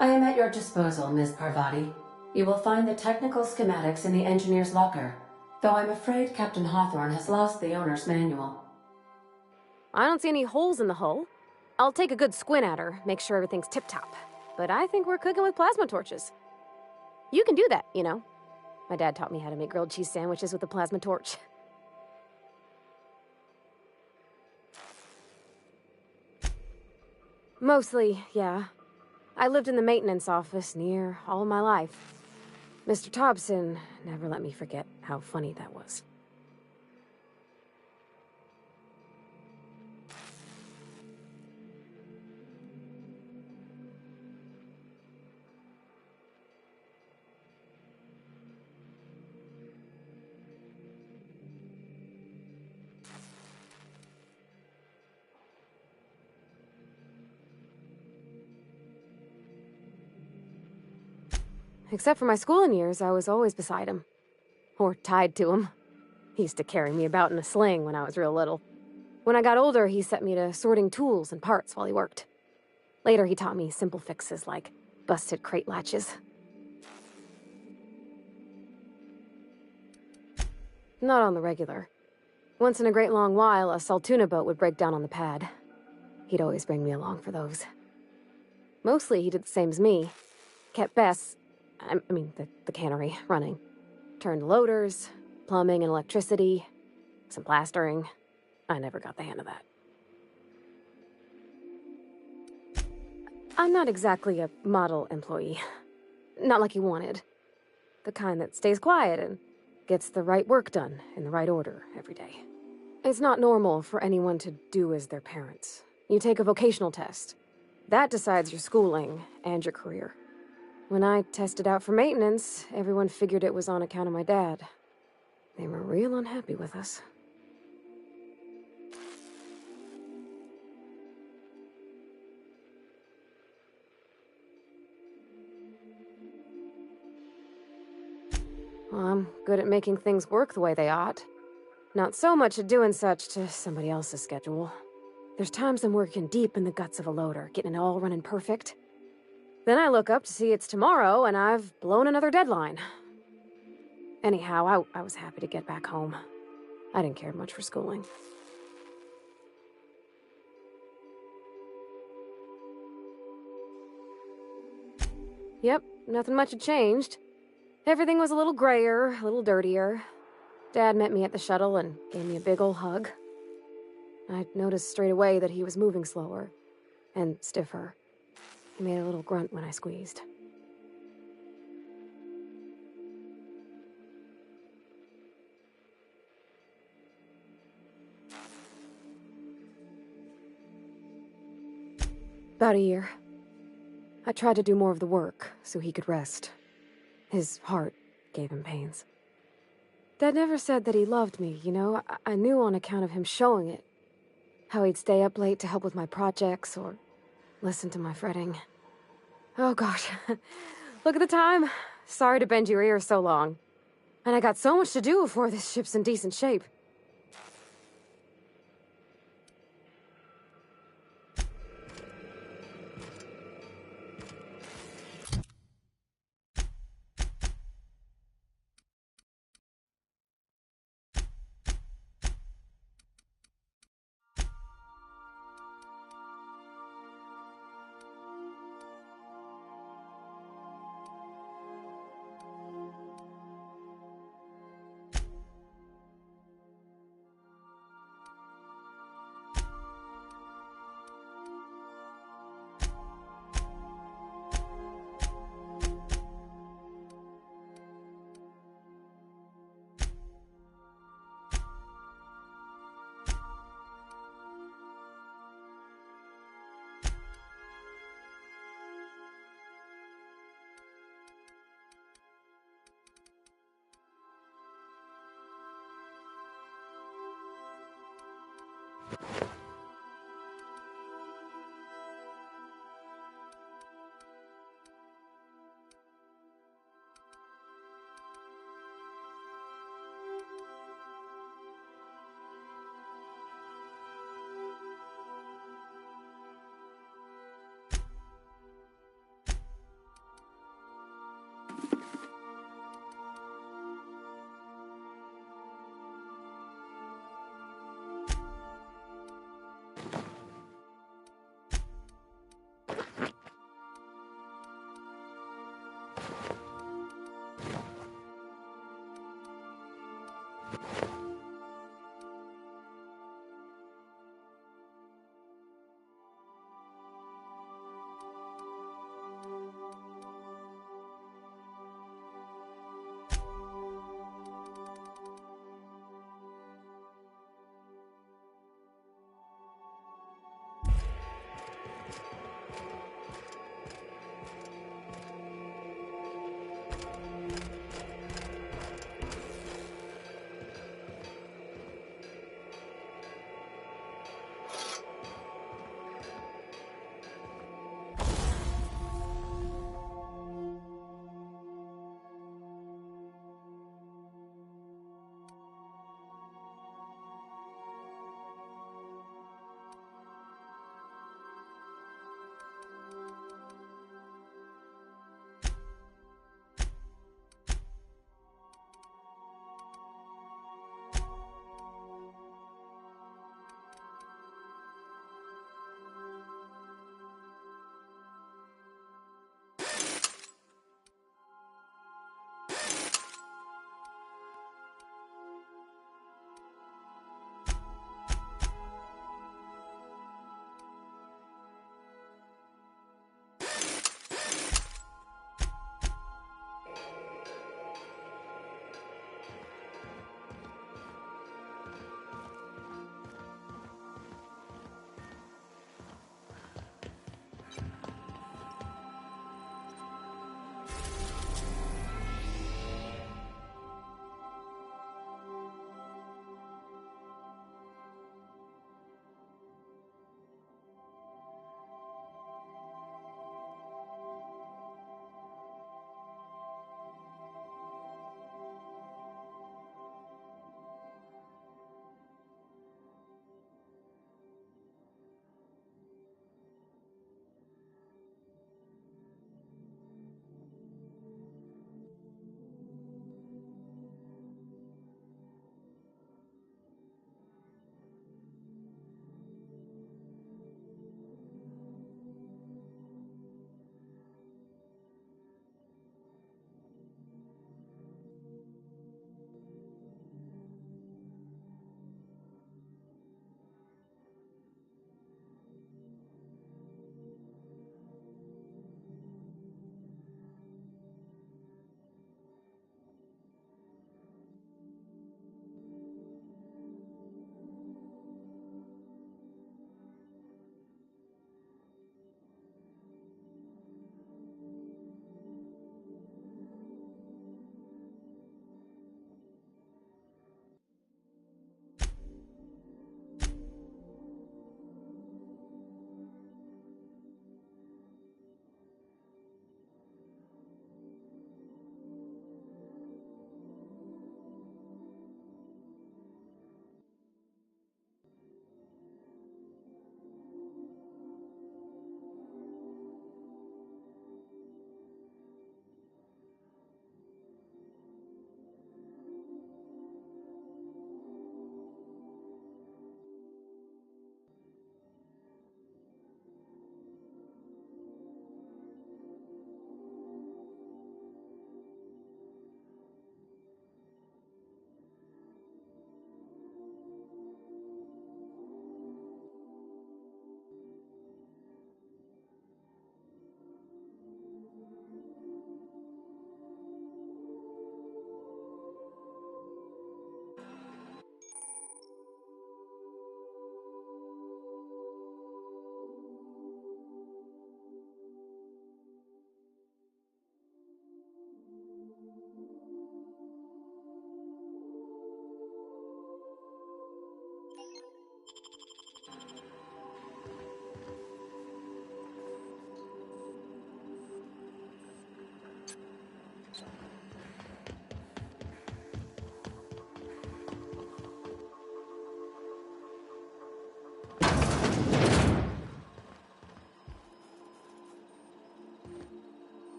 I am at your disposal, Ms. Parvati. You will find the technical schematics in the engineer's locker, though I'm afraid Captain Hawthorne has lost the owner's manual. I don't see any holes in the hull. I'll take a good squint at her, make sure everything's tip-top. But I think we're cooking with plasma torches. You can do that, you know. My dad taught me how to make grilled cheese sandwiches with a plasma torch. Mostly, yeah. I lived in the maintenance office near all my life. Mr. Thompson never let me forget how funny that was. Except for my schooling years, I was always beside him. Or tied to him. He used to carry me about in a sling when I was real little. When I got older, he set me to sorting tools and parts while he worked. Later, he taught me simple fixes like busted crate latches. Not on the regular. Once in a great long while, a Saltuna boat would break down on the pad. He'd always bring me along for those. Mostly, he did the same as me. Kept Bess, the cannery, running. Turned loaders, plumbing and electricity, some plastering. I never got the hang of that. I'm not exactly a model employee. Not like he wanted. The kind that stays quiet and gets the right work done in the right order every day. It's not normal for anyone to do as their parents. You take a vocational test. That decides your schooling and your career. When I tested out for maintenance, everyone figured it was on account of my dad. They were real unhappy with us. Well, I'm good at making things work the way they ought. Not so much at doing such to somebody else's schedule. There's times I'm working deep in the guts of a loader, getting it all running perfect. Then I look up to see it's tomorrow, and I've blown another deadline. Anyhow, I was happy to get back home. I didn't care much for schooling. Yep, nothing much had changed. Everything was a little grayer, a little dirtier. Dad met me at the shuttle and gave me a big ol' hug. I noticed straight away that he was moving slower and stiffer. He made a little grunt when I squeezed. About a year. I tried to do more of the work so he could rest. His heart gave him pains. Dad never said that he loved me, you know? I knew on account of him showing it. How he'd stay up late to help with my projects or listen to my fretting. Oh gosh, look at the time. Sorry to bend your ears so long. And I got so much to do before this ship's in decent shape.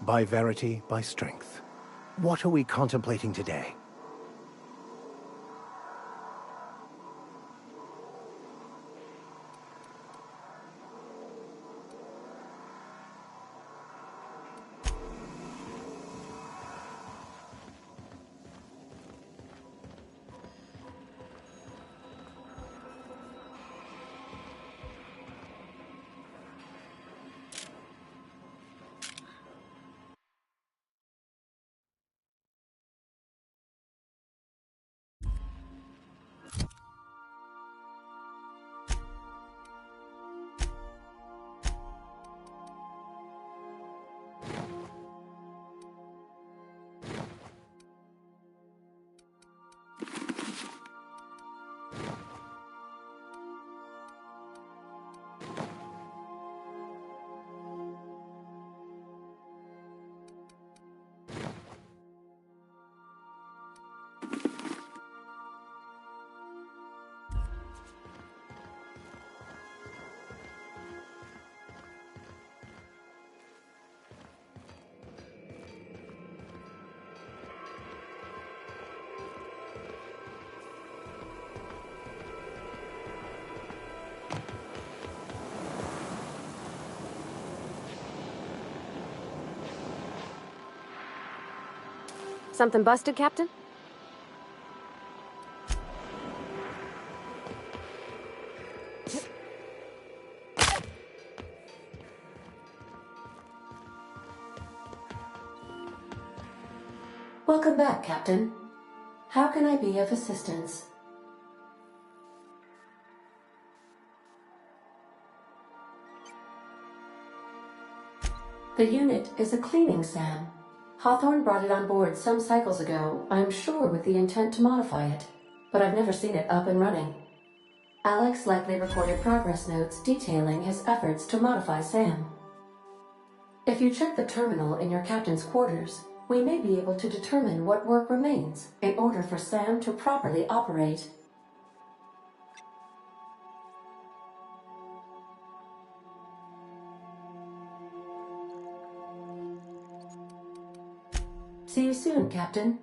By verity, by strength. What are we contemplating today? Something busted, Captain? Welcome back, Captain. How can I be of assistance? The unit is a cleaning SAM. Hawthorne brought it on board some cycles ago, I'm sure with the intent to modify it, but I've never seen it up and running. Alex likely recorded progress notes detailing his efforts to modify SAM. If you check the terminal in your captain's quarters, we may be able to determine what work remains in order for SAM to properly operate. See you soon, Captain.